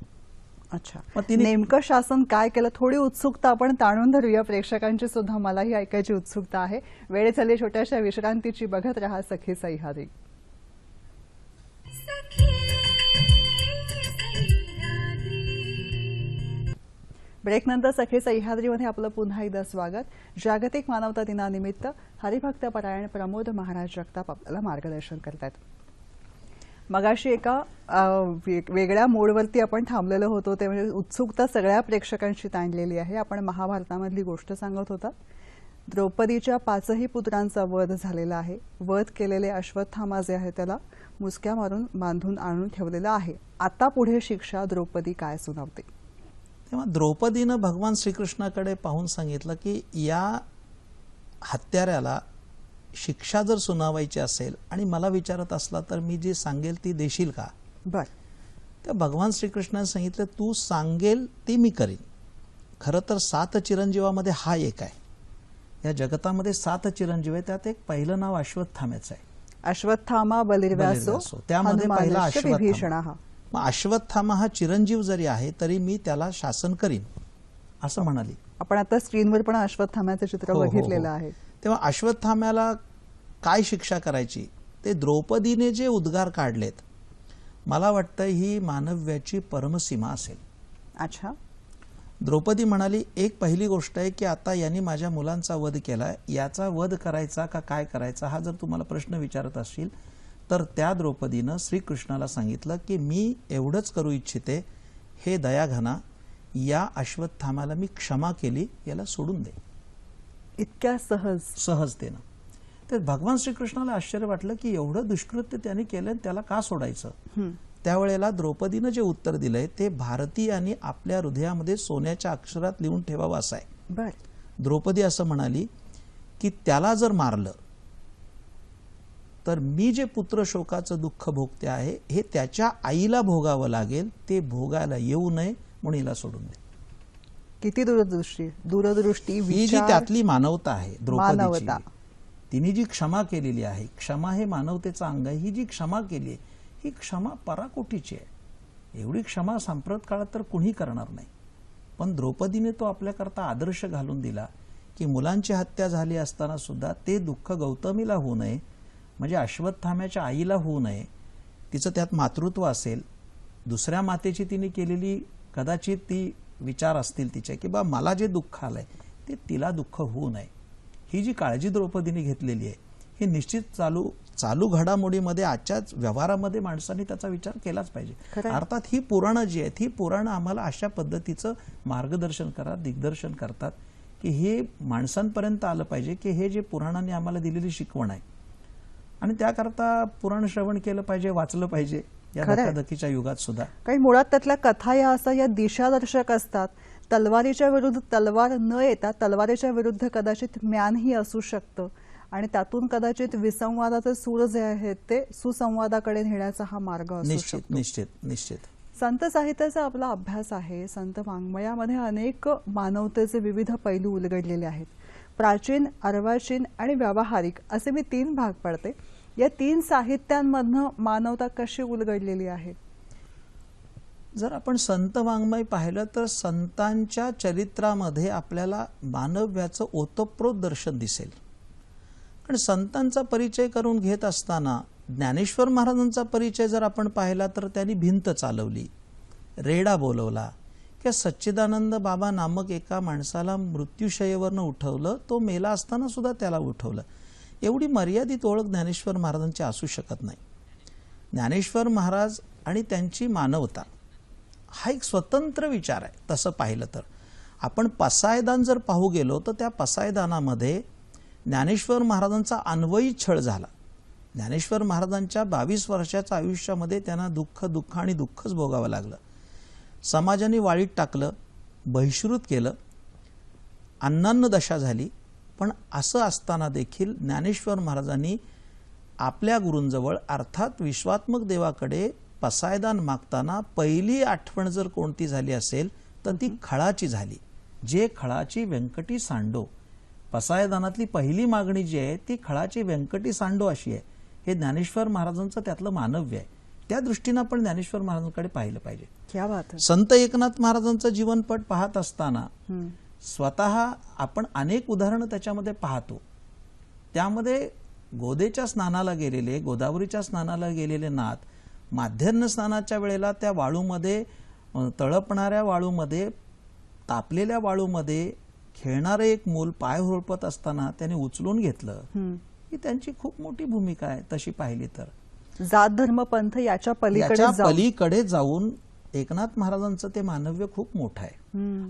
अच्छा. मग तिने नेमकं शासन काय केलं, थोडी उत्सुकता आपण ताणून धरूया. प्रेक्षकांची सुद्धा मलाही ऐकायची उत्सुकता आहे. वेळ झाली छोट्याशा विश्रांतीची. बघत रहा सखी सह्याद्री. ब्रेकनंतर सखी सह्याद्रीमध्ये आपलं पुन्हा एकदा स्वागत. जागतिक मानवता दिनानिमित्त हरिभक्त परायण प्रमोद महाराज जगताप आपल्याला मार्गदर्शन करतात. मगाशी एका वेगळ्या मोडवरती आपण थांबलेलो होतो, ते म्हणजे उत्सुकता सगळ्या प्रेक्षकांची ताणलेली आहे. आपण महाभारतामधली गोष्ट सांगत होता. द्रौपदीच्या 5ही पुत्रांचा वध झालेला आहे. वध केलेले अश्वत्थामा जे आहे त्याला मुसक्या मारून बांधून आणून ठेवलेला आहे. आता पुढे शिक्षा द्रौपदी काय सुनावते. तेव्हा द्रौपदीनं भगवान श्रीकृष्णाकडे पाहून सांगितलं की या हत्याऱ्याला शिक्षा जर सुनावायची असेल आणि मला विचारत असला तर मी जी सांगेल ती देशील का. बर. तर भगवान श्रीकृष्णाने सांगितलं तू सांगेल ती मी करीन. खरं तर 7 चिरंजीवामध्ये हा एक आहे. या जगतामध्ये 7 चिरंजीव आहे, त्यात एक पहिलं नाव अश्वत्थाम्याचं आहे. अश्वत्थामा बलिर्व्यासो, त्यामध्ये पहिला विभीषणः. मग अश्वत्थामा हा चिरंजीव जरी आहे तरी मी त्याला शासन करीन असं म्हणाली. आपण आता स्क्रीनवर पण अश्वत्थाम्याचं चित्र बघितलेलं आहे. तेव्हा अश्वत्थाम्याला काय शिक्षा करायची ते द्रौपदीने जे उद्गार काढलेत, मला वाटतं ही मानव्याची परमसीमा असेल. अच्छा. द्रौपदी म्हणाली, एक पहिली गोष्ट आहे की आता यांनी माझ्या मुलांचा वध केलाय, याचा वध करायचा का काय करायचा हा जर तुम्हाला प्रश्न विचारत असशील तर त्या द्रौपदीनं श्रीकृष्णाला सांगितलं की मी एवढंच करू इच्छिते, हे दयाघना, या अश्वत्थाम्याला मी क्षमा केली, याला सोडून दे. इतक्या सहजतेनं. तर भगवान श्रीकृष्णाला आश्चर्य वाटलं की एवढं दुष्कृत्य त्याने केलं, त्याला का सोडायचं. त्यावेळेला द्रौपदीनं जे उत्तर दिलंय ते भारतीयांनी आपल्या हृदयामध्ये सोन्याच्या अक्षरात लिहून ठेवावं असं आहे. बर. द्रौपदी असं म्हणाली की त्याला जर मारलं तर मी जे पुत्र शोकाचं दुःख भोगते आहे हे त्याच्या आईला भोगावं लागेल, ते भोगायला येऊ नये म्हणून हिला सोडून दे. किती दूरदृष्टी ही जी विचार, त्यातली मानवता आहे द्रौपदीची, मानवता. तिने जी क्षमा केलेली आहे, क्षमा हे मानवतेचं अंग आहे. ही जी क्षमा केली आहे ही क्षमा पराकोटीची आहे. एवढी क्षमा सांप्रत काळात तर कुणी करणार नाही. पण द्रौपदीने तो आपल्याकरता आदर्श घालून दिला की मुलांची हत्या झाली असताना सुद्धा ते दुःख गौतमीला होऊ नये, म्हणजे अश्वत्थाम्याच्या आईला होऊ नये. तिचं त्यात मातृत्व असेल, दुसऱ्या मातेची तिने केलेली कदाचित ती विचार असतील तिचे की बा मला जे दुःख आलंय ते तिला दुःख होऊ नये. ही जी काळजी द्रौपदीने घेतलेली आहे ही निश्चित चालू घडामोडीमध्ये आजच्याच व्यवहारामध्ये माणसांनी त्याचा विचार केलाच पाहिजे. खरंय. अर्थात ही पुराणं जी आहेत ही पुराणं आम्हाला अशा पद्धतीचं मार्गदर्शन दिग्दर्शन करतात की हे माणसांपर्यंत आलं पाहिजे की हे जे पुराणांनी आम्हाला दिलेली शिकवण आहे आणि त्याकरता पुराण श्रवण केलं पाहिजे, वाचलं पाहिजे या खरंय. धकाधकीच्या युगात सुद्धा. काही मुळात त्यातल्या कथा या असं या दिशादर्शक असतात. तलवारीच्या विरुद्ध तलवार न येता तलवारीच्या विरुद्ध कदाचित ज्ञानही असू शकतं आणि त्यातून कदाचित विसंवादाचे सूर जे आहेत ते सुसंवादाकडे नेण्याचा हा मार्ग असू निश्चित शकतो. निश्चित निश्चित संत साहित्याचा आपला अभ्यास आहे. संत वाङ्मयामध्ये अनेक मानवतेचे विविध पैलू उलगडलेले आहेत. प्राचीन, अर्वाचीन आणि व्यावहारिक असे मी 3 भाग पाडते. या 3 साहित्यांमधनं मानवता कशी उलगडलेली आहे? जर आपण संत वाङ्मय पाहिलं तर संतांच्या चरित्रामध्ये आपल्याला मानव्याचं ओतप्रोत दर्शन दिसेल. कारण संतांचा परिचय करून घेत असताना ज्ञानेश्वर महाराजांचा परिचय जर आपण पाहिला तर त्यांनी भिंत चालवली, रेडा बोलवला, किंवा सच्चिदानंद बाबा नामक एका माणसाला मृत्यूशयेवरनं उठवलं, तो मेला असताना सुद्धा त्याला उठवलं. एवढी मर्यादित ओळख ज्ञानेश्वर महाराजांची असू शकत नाही. ज्ञानेश्वर महाराज आणि त्यांची मानवता हा एक स्वतंत्र विचार आहे. तसं पाहिलं तर आपण पसायदान जर पाहू गेलो तर त्या पसायदानामध्ये ज्ञानेश्वर महाराजांचा अन्वयी छळ झाला. ज्ञानेश्वर महाराजांच्या 22 वर्षाच्या आयुष्यामध्ये त्यांना दुःख आणि दुःखच भोगावं लागलं. समाजाने वाळीत टाकलं, बहिष्कृत केलं, अन्नान्न दशा झाली. पण असं असताना देखील ज्ञानेश्वर महाराजांनी आपल्या गुरूंजवळ अर्थात विश्वात्मक देवाकडे पसायदान मागताना पहिली आठवण जर कोणती झाली असेल तर ती खळाची झाली. जे खळाची व्यंकटी सांडो, पसायदानातली पहिली मागणी जी आहे ती खळाची व्यंकटी सांडो अशी आहे. हे ज्ञानेश्वर महाराजांचं त्यातलं मानव्य आहे. त्या दृष्टीनं आपण ज्ञानेश्वर महाराजांकडे पाहिलं पाहिजे. क्या बात आहे. संत एकनाथ महाराजांचं जीवनपट पाहत असताना स्वतः आपण अनेक उदाहरणं त्याच्यामध्ये पाहतो. त्यामध्ये गोदेच्या स्नानाला गेलेले, गोदावरीच्या स्नानाला गेलेले नाथ माध्यान्ह स्नानाच्या वेळेला त्या वाळूमध्ये, तळपणाऱ्या वाळूमध्ये, तापलेल्या वाळूमध्ये खेळणारे एक मूल पाय हुरपत असताना त्याने उचलून घेतलं. ही त्यांची खूप मोठी भूमिका आहे तशी पाहिली तर. जात धर्म पंथ याच्या पलीकडे जाऊन एकनाथ महाराजांचं ते मानव्य खूप मोठं आहे.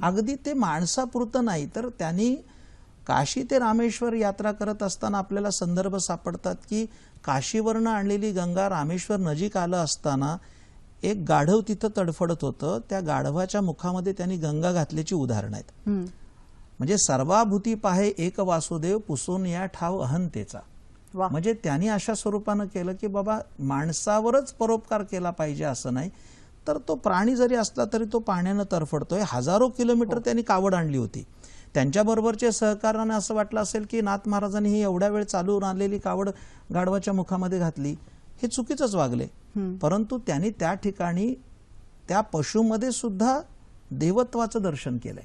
अगदी ते माणसापुरतं नाही तर त्यांनी काशी ते रामेश्वर यात्रा करत असताना आपल्याला संदर्भ सापडतात की काशीवरनं आणलेली गंगा रामेश्वर नजीक आलं असताना एक गाढव तिथं तडफडत होतं. त्या गाढवाच्या मुखामध्ये त्यांनी गंगा घातल्याची उदाहरणं आहेत. म्हणजे सर्वाभूती पाहे एक वासुदेव, पुसून या ठाव अहंतेचा. म्हणजे त्यांनी अशा स्वरूपानं केलं की बाबा माणसावरच परोपकार केला पाहिजे असं नाही, तर तो प्राणी जरी असला तरी तो पाण्यानं तरफडतोय. हजारो किलोमीटर त्यांनी कावड आणली होती. त्यांच्याबरोबरचे सहकार्याने असं वाटलं असेल की नाथ महाराजांनी ही एवढ्या वेळ चालून आलेली कावड गाढवाच्या मुखामध्ये घातली, हे चुकीचंच वागले. परंतु त्यांनी त्या ठिकाणी त्या पशुमध्ये सुद्धा देवत्वाचं दर्शन केलंय.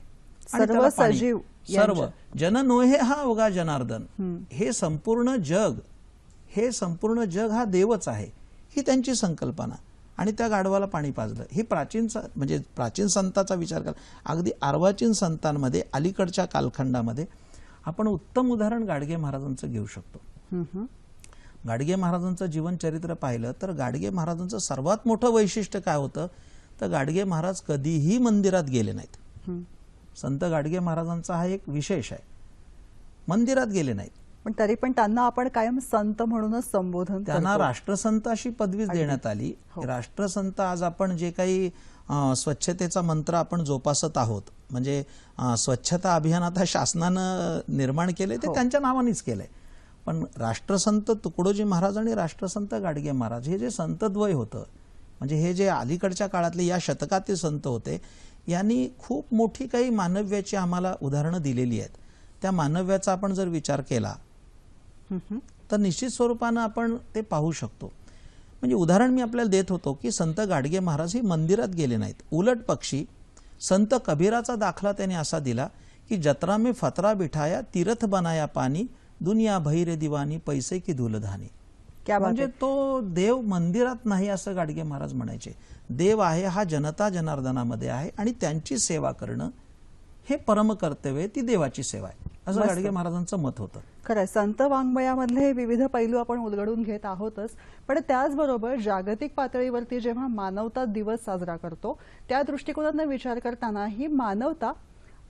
सर्व सजीव, सर्व जन नोहे हा अवघा जनार्दन, हे संपूर्ण जग हा देवच आहे, ही त्यांची संकल्पना. आणि त्या गाढवाला पाणी पाजलं. ही प्राचीन संतांचा विचार करा. अगदी अर्वाचीन संतांमध्ये अलीकडच्या कालखंडामध्ये आपण उत्तम उदाहरण गाडगे महाराजांचं घेऊ शकतो. गाडगे महाराजांचं जीवनचरित्र पाहिलं तर गाडगे महाराजांचं सर्वात मोठं वैशिष्ट्य काय होतं तर गाडगे महाराज कधीही मंदिरात गेले नाहीत. संत गाडगे महाराजांचा हा एक विशेष आहे. मंदिरात गेले नाहीत. पण तरी पण त्यांना आपण कायम संत म्हणूनच संबोधन, त्यांना राष्ट्रसंत अशी पदवी देण्यात आली. राष्ट्रसंत आज आपण जे काही स्वच्छतेचा मंत्र आपण जोपासत आहोत, म्हणजे स्वच्छता अभियान आता शासनानं निर्माण केले ते त्यांच्या नावानेच केलंय. पण राष्ट्रसंत तुकडोजी महाराज आणि राष्ट्रसंत गाडगे महाराज हे जे संतद्वय होतं, म्हणजे हे जे अलीकडच्या काळातले या शतकातील संत होते, यांनी खूप मोठी काही मानव्याची आम्हाला उदाहरणं दिलेली आहेत. त्या मानव्याचा आपण जर विचार केला तर निश्चित स्वरूपानं आपण ते पाहू शकतो. म्हणजे उदाहरण मी आपल्याला देत होतो की संत गाडगे महाराज ही मंदिरात गेले नाहीत. उलट पक्षी संत कबीराचा दाखला त्यांनी असा दिला की जत्रा में फतरा बिठाया तीर्थ बनाया पानी दुनिया भैरे दिवानी पैसे की धुलधानी. म्हणजे तो देव मंदिरात नाही असं गाडगे महाराज म्हणायचे. देव आहे हा जनता जनार्दनामध्ये आहे आणि त्यांची सेवा करणं हे परम कर्तव्य, ती देवाची सेवा आहे असं गाडगे महाराजांचं मत होतं. खरं संत वाङ्मयामधले विविध पैलू आपण उलगडून घेत आहोतच, पण त्याचबरोबर जागतिक पातळीवरती जेव्हा मानवता दिवस साजरा करतो त्या दृष्टिकोनातून विचार करताना ही मानवता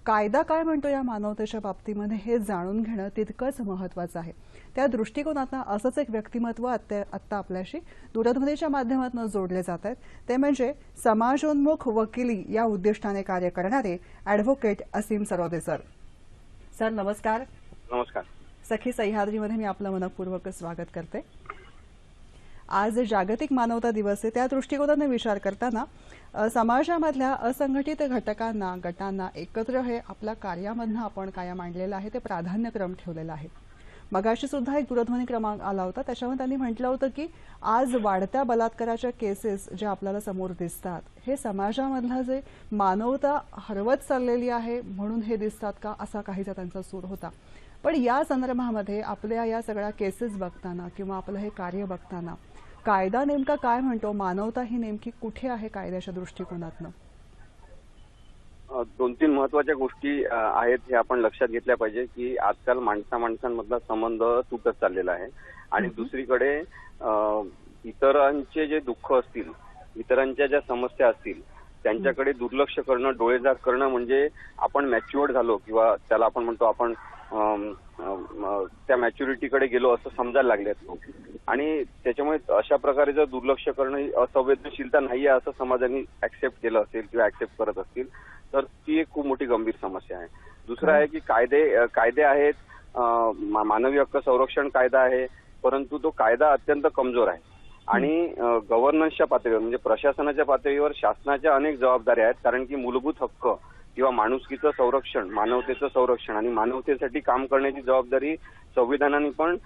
कायदा काय म्हणतो या मानवतेच्या बाबतीमध्ये हे जाणून घेणं तितकंच महत्त्वाचं आहे. त्या दृष्टिकोनातून असंच एक व्यक्तिमत्व आत्ता आपल्याशी दूरध्वनीच्या माध्यमातून जोडले जात आहेत. ते म्हणजे समाजोन्मुख वकिली या उद्दिष्टाने कार्य करणारे ॲडव्होकेट असीम सरोदे सर. सर नमस्कार. नमस्कार. सखी सह्याद्रीमध्ये मी आपलं मनपूर्वक स्वागत करते. आज जागतिक मानवता दिवस आहे. त्या दृष्टिकोनाने विचार करताना समाजामधल्या असंघटित घटकांना गटांना एकत्र हे आपल्या कार्यामधनं आपण कायम आणलेलं आहे, ते प्राधान्यक्रम ठेवलेला आहे. मगाशी सुद्धा एक दूरध्वनी क्रमांक आला होता, त्याच्यामध्ये त्यांनी म्हटलं होतं की आज वाढत्या बलात्काराच्या केसेस ज्या आपल्याला समोर दिसतात हे समाजामधला जे मानवता हरवत चाललेली आहे म्हणून हे दिसतात का, असा काहीसा त्यांचा सूर होता. पण या संदर्भामध्ये आपल्या या सगळ्या केसेस बघताना किंवा आपलं हे कार्य बघताना कायदा नेमका काय म्हणतो, मानवता ही नेमकी कुठे आहे कायद्याच्या दृष्टिकोनातनं? दोन तीन महत्वाच्या गोष्टी आहेत हे आपण लक्षात घेतल्या पाहिजे की आजकाल माणसांमधला संबंध तुटत चाललेला आहे आणि दुसरीकडे इतरांचे जे दुःख असतील, इतरांच्या ज्या समस्या असतील त्यांच्याकडे दुर्लक्ष करणं, डोळेझाक करणं म्हणजे आपण मॅच्युअर्ड झालो किंवा त्याला आपण म्हणतो आपण त्या मॅच्युरिटीकडे गेलो असं समजायला लागले लोक. आणि त्याच्यामुळे अशा प्रकारे जर दुर्लक्ष करणं ही असंवेदनशीलता नाहीये असं समाजाने ऍक्सेप्ट केलं असेल किंवा ऍक्सेप्ट करत असतील तर ती एक खूप मोठी गंभीर समस्या आहे. दुसरं आहे की कायदे आहेत, मानवी हक्क संरक्षण कायदा आहे, परंतु तो कायदा अत्यंत कमजोर आहे आणि गव्हर्नन्सच्या पातळीवर म्हणजे प्रशासनाच्या पातळीवर शासनाच्या अनेक जबाबदाऱ्या आहेत. कारण की मूलभूत हक्क किंवा माणुसकीचं संरक्षण, मानवतेचं संरक्षण आणि मानवतेसाठी काम करण्याची जबाबदारी संविधानाने पण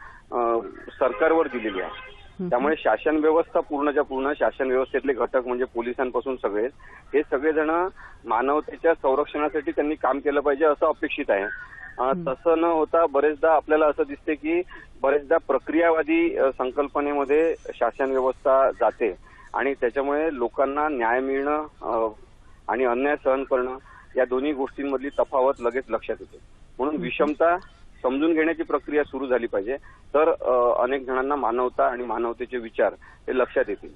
सरकारवर दिलेली आहे. त्यामुळे शासन व्यवस्था पूर्णच्या पूर्ण, शासन व्यवस्थेतले घटक म्हणजे पोलिसांपासून सगळे, हे सगळेजण मानवतेच्या संरक्षणासाठी त्यांनी काम केलं पाहिजे असं अपेक्षित आहे. तसं न होता बरेचदा आपल्याला असं दिसते की बरेचदा प्रक्रियावादी संकल्पनेमध्ये शासन व्यवस्था जाते आणि त्याच्यामुळे लोकांना न्याय मिळणं आणि अन्याय सहन करणं या दोन्ही गोष्टींमधली तफावत लगेच लक्षात येते. म्हणून विषमता समजून घेण्याची प्रक्रिया सुरू झाली पाहिजे, तर अनेक जणांना मानवता आणि मानवतेचे विचार हे लक्षात येतील.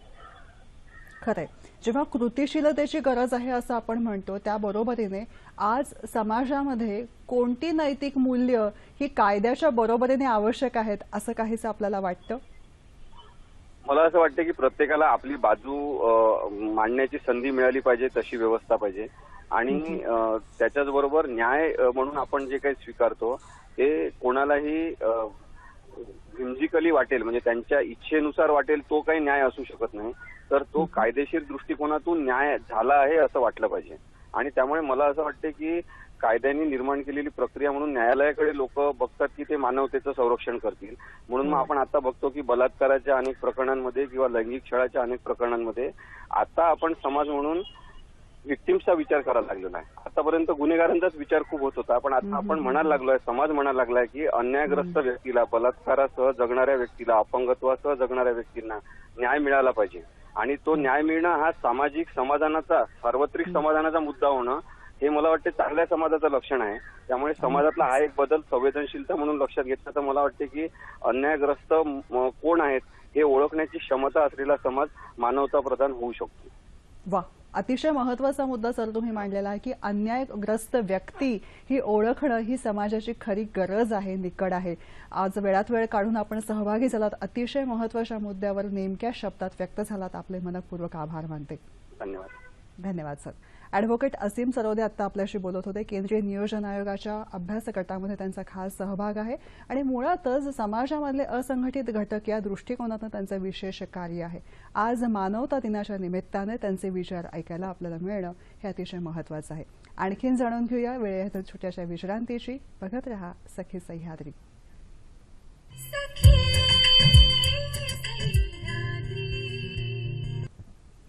खरंय. जेव्हा कृतिशीलतेची गरज आहे असं आपण म्हणतो, त्याबरोबरीने आज समाजामध्ये कोणती नैतिक मूल्य ही कायद्याच्या बरोबरीने आवश्यक आहेत असं काहीसं आपल्याला वाटतं? मला असं वाटतं की प्रत्येकाला आपली बाजू मांडण्याची संधी मिळाली पाहिजे, तशी व्यवस्था पाहिजे आणि त्याच्याच बरोबर न्याय म्हणून आपण जे काही स्वीकारतो ते कोणालाही व्हिम्जिकली वाटेल म्हणजे त्यांच्या इच्छेनुसार वाटेल तो काही न्याय असू शकत नाही, तर तो कायदेशीर दृष्टिकोनातून न्याय झाला आहे असं वाटलं पाहिजे. आणि त्यामुळे मला असं वाटतं की कायद्याने निर्माण केलेली प्रक्रिया म्हणून न्यायालयाकडे लोक बघतात की ते मानवतेचं संरक्षण करतील. म्हणून मग आपण आता बघतो की बलात्काराच्या अनेक प्रकरणांमध्ये किंवा लैंगिक छळाच्या अनेक प्रकरणांमध्ये आता आपण समाज म्हणून व्हिक्टिम्सचा विचार करायला लागलेला आहे. आतापर्यंत गुन्हेगारांचाच विचार खूप होत होता, पण आता आपण म्हणायला लागलोय, समाज म्हणायला लागलाय की अन्यायग्रस्त व्यक्तीला, बलात्कारासह जगणाऱ्या व्यक्तीला, अपंगत्वासह जगणाऱ्या व्यक्तींना न्याय मिळाला पाहिजे आणि तो न्याय मिळणं हा सामाजिक समाधानाचा, सार्वत्रिक समाधानाचा मुद्दा होणं हे मला वाटते चांगल्या समाजाचं लक्षण आहे. त्यामुळे समाजातला हा एक बदल संवेदनशीलता म्हणून लक्षात घेतला तर मला वाटते की अन्यायग्रस्त कोण आहेत हे ओळखण्याची क्षमता असलेला समाज मानवता प्रधान होऊ शकतो. वा, अतिशय महत्वाचा मुद्दा सर तुम्ही मांडलेला आहे की अन्यायग्रस्त व्यक्ती ही ओळखणं ही समाजाची खरी गरज आहे, निकड आहे. आज वेळात वेळ काढून आपण सहभागी झालात, अतिशय महत्वाच्या मुद्द्यावर नेमक्या शब्दात व्यक्त झालात. आपले मनपूर्वक आभार मानते. धन्यवाद. धन्यवाद सर. ॲडव्होकेट असीम सरोदे आत्ता आपल्याशी बोलत होते. केंद्रीय नियोजन आयोगाच्या अभ्यास गटामध्ये त्यांचा खास सहभाग आहे आणि मुळातच समाजामधले असंघटित घटक या दृष्टिकोनातून त्यांचं विशेष कार्य आहे. आज मानवता दिनाच्या निमित्ताने त्यांचे विचार ऐकायला आपल्याला मिळणं हे अतिशय महत्त्वाचं आहे. आणखीन जाणून घेऊया वेळेत छोट्याशा विश्रांतीची. बघत रहा सखी सह्याद्री.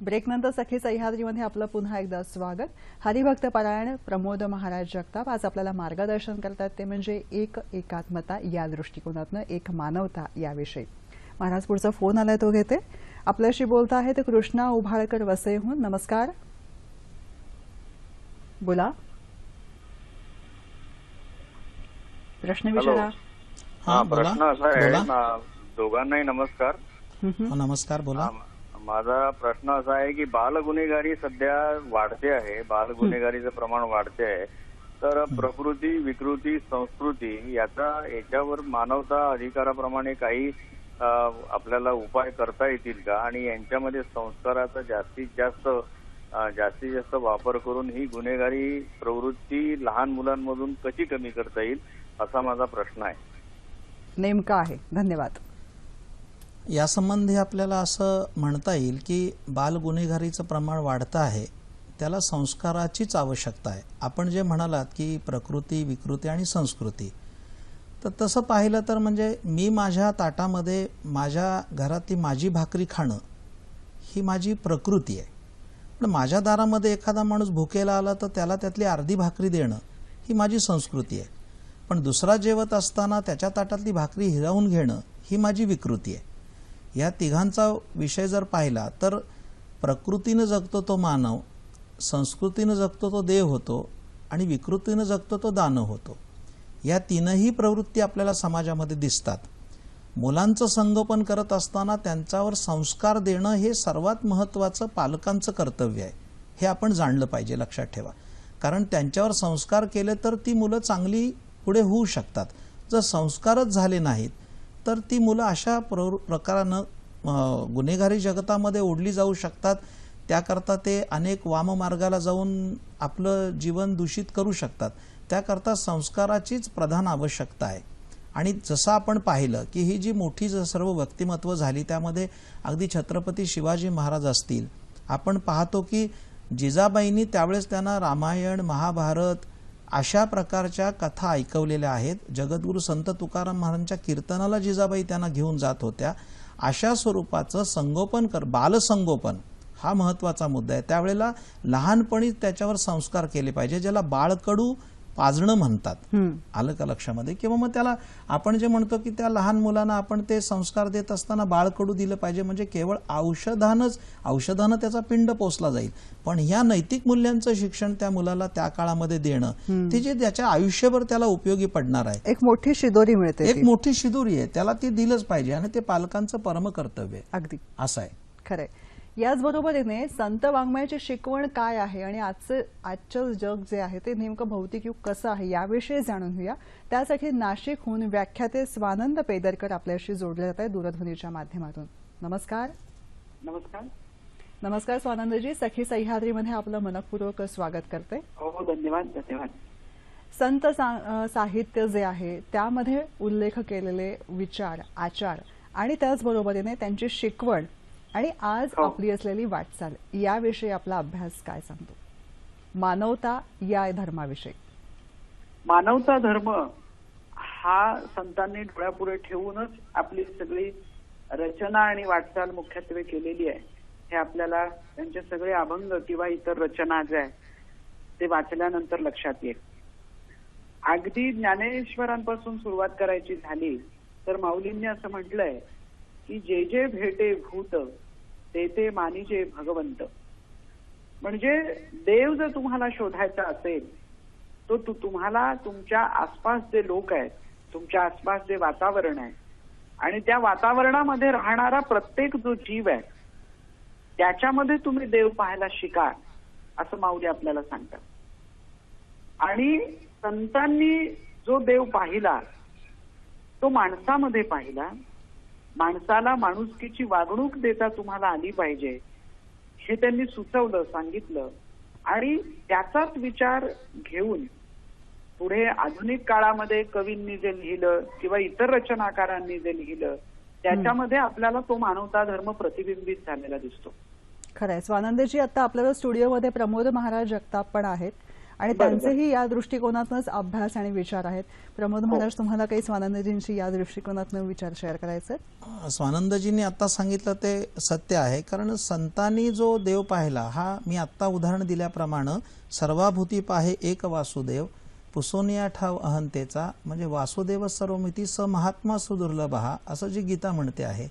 ब्रेकनंतर सखी सह्याद्रीमध्ये आपलं पुन्हा एकदा स्वागत. हरिभक्त पारायण प्रमोद महाराज जगताप आज आपल्याला मार्गदर्शन करतात, ते म्हणजे एक एकात्मता या दृष्टिकोनातनं एक मानवता याविषयी. महाराज पुढचा फोन आलाय तो घेते. आपल्याशी बोलता आहे ते कृष्णा उभाळकर वसईहून. नमस्कार, बोला, प्रश्न विचारा. हा बोला. प्रश्न असा आहे, दोघांनाही नमस्कार. नमस्कार, बोला. माझा प्रश्न असा आहे की बालगुन्हेगारी सध्या वाढते आहे, बालगुन्हेगारीचं प्रमाण वाढते आहे. तर प्रकृती, विकृती, संस्कृती याच्यावर मानवता अधिकाराप्रमाणे काही आपल्याला उपाय करता येतील का? आणि यांच्यामध्ये संस्काराचा जास्तीत जास्त वापर करून ही गुन्हेगारी प्रवृत्ती लहान मुलांमधून कशी कमी करता येईल, असा माझा प्रश्न आहे. नेमका आहे. धन्यवाद. यासंबंधी आपल्याला असं म्हणता येईल की बाल गुन्हेगारीचं प्रमाण वाढतं आहे, त्याला संस्काराचीच आवश्यकता आहे. आपण जे म्हणालात की प्रकृती, विकृती आणि संस्कृती, तर तसं पाहिलं तर म्हणजे मी माझ्या ताटामध्ये माझ्या घरातली माझी भाकरी खाणं ही माझी प्रकृती आहे. पण माझ्या दारामध्ये एखादा माणूस भुकेला आला तर त्याला त्यातली अर्धी भाकरी देणं ही माझी संस्कृती आहे. पण दुसरा जेवत असताना त्याच्या ताटातली भाकरी हिरावून घेणं ही माझी विकृती आहे. या तिघांचा विषय जर पाहिला तर प्रकृतीनं जगतो तो मानव, संस्कृतीनं जगतो तो देव होतो आणि विकृतीनं जगतो तो दानव होतो. या तीनही प्रवृत्ती आपल्याला समाजामध्ये दिसतात. मुलांचं संगोपन करत असताना त्यांच्यावर संस्कार देणं हे सर्वात महत्त्वाचं पालकांचं कर्तव्य आहे. हे आपण जाणलं पाहिजे, लक्षात ठेवा. कारण त्यांच्यावर संस्कार केले तर ती मुलं चांगली पुढे होऊ शकतात. जर संस्कारच झाले नाहीत तर ती मुलं अशा प्रकारानं गुन्हेगारी जगतामध्ये ओढली जाऊ शकतात. त्याकरता ते अनेक वाममार्गाला जाऊन आपलं जीवन दूषित करू शकतात. त्याकरता संस्काराचीच प्रधान आवश्यकता आहे. आणि जसं आपण पाहिलं की ही जी मोठी सर्व व्यक्तिमत्व झाली त्यामध्ये अगदी छत्रपती शिवाजी महाराज असतील, आपण पाहतो की जिजाबाईंनी त्यावेळेस त्यांना रामायण, महाभारत अशा प्रकारच्या कथा ऐकवलेल्या आहेत. जगद्गुरू संत तुकाराम महाराजांच्या कीर्तनाला जिजाबाई त्यांना घेऊन जात होत्या. अशा स्वरूपाचं संगोपन बालसंगोपन हा महत्त्वाचा मुद्दा आहे. त्यावेळेला लहानपणी त्याच्यावर संस्कार केले पाहिजे, ज्याला बाळकडू पाजणं म्हणतात. आलं का लक्षामध्ये? किंवा मग त्याला आपण जे म्हणतो की त्या लहान मुलांना आपण ते संस्कार देत असताना बाळकडू दिलं पाहिजे, म्हणजे केवळ औषधानं त्याचा पिंड पोचला जाईल. पण ह्या नैतिक मूल्यांचं शिक्षण त्या मुलाला त्या काळामध्ये देणं ते जे त्याच्या आयुष्यभर त्याला उपयोगी पडणार आहे. एक मोठी शिदोरी मिळते, एक मोठी शिदोरी आहे, त्याला ती दिलंच पाहिजे आणि ते पालकांचं परम कर्तव्य आहे. अगदी असं आहे. खरंय. याचबरोबरीने संत वाङ्मयाची शिकवण काय आहे आणि आजचं जग जे आहे ते नेमकं भौतिक युग कसं आहे याविषयी जाणून घेऊया. त्यासाठी नाशिकहून व्याख्याते स्वानंद पेदरकर आपल्याशी जोडले जात आहे दूरध्वनीच्या माध्यमातून. नमस्कार. नमस्कार. नमस्कार स्वानंदजी, सखी सह्याद्रीमध्ये आपलं मनपूर्वक स्वागत करते. हो, धन्यवाद. धन्यवाद. संत साहित्य जे आहे त्यामध्ये उल्लेख केलेले विचार, आचार आणि त्याचबरोबरीने त्यांची शिकवण आणि आज आपली असलेली वाटचाल याविषयी आपला अभ्यास काय सांगतो? मानवता या धर्माविषयी. मानवता धर्म हा संतांनी डोळ्यापुढे ठेवूनच आपली सगळी रचना आणि वाटचाल मुख्यत्वे केलेली आहे. हे आपल्याला त्यांचे सगळे अभंग किंवा इतर रचना ज्या आहेत ते वाचल्यानंतर लक्षात येईल. अगदी ज्ञानेश्वरांपासून सुरुवात करायची झाली तर माऊलींनी असं म्हटलंय की जे जे भेटे भूत ते ते मानिजे भगवंत. म्हणजे देव जर तुम्हाला शोधायचा असेल तो तुम्हाला तुमच्या आसपास जे लोक आहेत, तुमच्या आसपास जे वातावरण आहे आणि त्या वातावरणामध्ये राहणारा प्रत्येक जो जीव आहे त्याच्यामध्ये तुम्ही देव पाहायला शिका, असं माऊली आपल्याला सांगतात. आणि संतांनी जो देव पाहिला तो माणसामध्ये पाहिला. माणसाला माणुसकीची वागणूक देता तुम्हाला आली पाहिजे हे त्यांनी सुचवलं, सांगितलं. आणि त्याचाच विचार घेऊन पुढे आधुनिक काळामध्ये कवींनी जे लिहिलं किंवा इतर रचनाकारांनी जे लिहिलं त्याच्यामध्ये आपल्याला तो मानवता धर्म प्रतिबिंबित झालेला दिसतो. खरंय. स्वानंदजी, आता आपल्याला स्टुडिओमध्ये प्रमोद महाराज जगताप पण आहेत आणि बरोबर. त्यांचेही या दृष्टिकोनातूनच अभ्यास आणि विचार आहेत. प्रमोद महाराज, तुम्हाला काही स्वानंदजींशी या दृष्टिकोनातून विचार शेअर करायचे? स्वानंदजींनी आता सांगितलं ते सत्य आहे. कारण संतांनी जो देव पाहिला हा, मी आत्ता उदाहरण दिल्याप्रमाणे, सर्वाभूती पाहे एक वासुदेव पुसोनिया ठाव अहंतेचा, म्हणजे वासुदेव सर्वमिती स महात्मा सुदुर्लभ हा, असं जी गीता म्हणते आहे.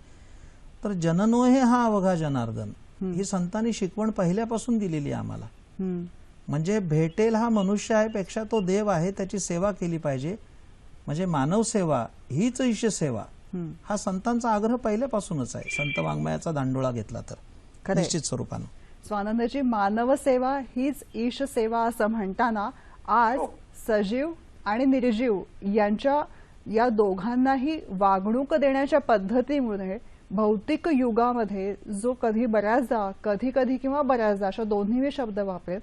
तर जननो हे हा अवघा जनार्दन, ही संतांनी शिकवण पहिल्यापासून दिलेली आहे आम्हाला. म्हणजे भेटेल हा मनुष्य आहे पेक्षा तो देव आहे, त्याची सेवा केली पाहिजे. म्हणजे मानव सेवा हीच ईश सेवा, हा संतांचा आग्रह पहिल्यापासूनच आहे. संत वाङ्मयाचा दांडोळा घेतला तर निश्चित स्वरूपानं. स्वानंदजी, मानव सेवा हीच ईश सेवा असं म्हणताना आज सजीव आणि निर्जीव यांच्या या दोघांनाही वागणूक देण्याच्या पद्धतीमुळे भौतिक युगामध्ये जो कधी किंवा बऱ्याचदा अशा दोन्ही मी शब्द वापरेन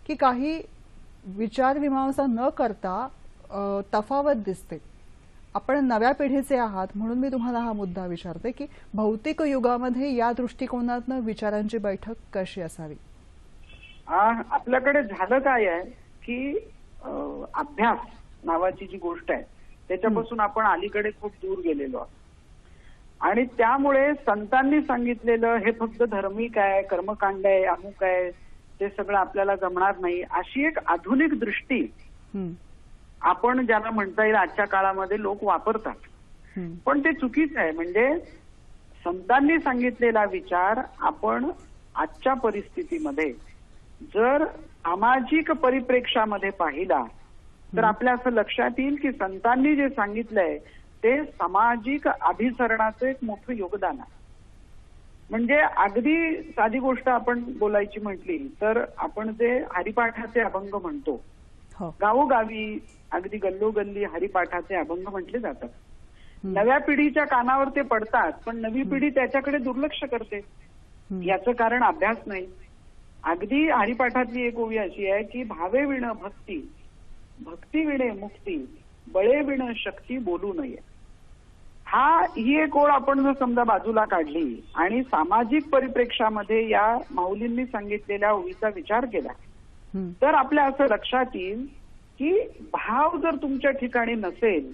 की काही विचारमीमांसा न करता तफावत दिसते. आपण नव्या पिढीचे आहात म्हणून मी तुम्हाला हा मुद्दा विचारते की भौतिक युगामध्ये या दृष्टिकोनातून विचारांची बैठक कशी असावी? आपल्याकडे झालं काय आहे की अभ्यास नावाची जी गोष्ट आहे त्याच्यापासून आपण अलीकडे खूप दूर गेलेलो आहोत आणि त्यामुळे संतांनी सांगितलेलं हे फक्त धार्मिक आहे, कर्मकांड आहे, अमुक आहे, ते सगळं आपल्याला जमणार नाही, अशी एक आधुनिक दृष्टी आपण ज्याला म्हणता येईल आजच्या काळामध्ये लोक वापरतात. पण ते चुकीचं आहे. म्हणजे संतांनी सांगितलेला विचार आपण आजच्या परिस्थितीमध्ये जर सामाजिक परिप्रेक्षामध्ये पाहिला तर आपल्या असं लक्षात येईल की संतांनी जे सांगितलंय ते सामाजिक अभिसरणाचं एक मोठं योगदान आहे. म्हणजे अगदी साधी गोष्ट आपण बोलायची म्हटली तर आपण जे हरिपाठाचे अभंग म्हणतो, गावोगावी अगदी गल्लोगल्ली हरिपाठाचे अभंग म्हटले जातात. नव्या पिढीच्या कानावर ते पडतात पण नवी पिढी त्याच्याकडे दुर्लक्ष करते. याचं कारण अभ्यास नाही. अगदी हरिपाठातली एक ओवी अशी आहे की भावे विण भक्ती, भक्ती विणे मुक्ती, बळे विण शक्ती बोलू नये. ही एक ओळ आपण जर समजा बाजूला काढली आणि सामाजिक परिप्रेक्षामध्ये या माऊलींनी सांगितलेल्या ओवीचा विचार केला तर आपल्या असं लक्षात येईल की भाव जर तुमच्या ठिकाणी नसेल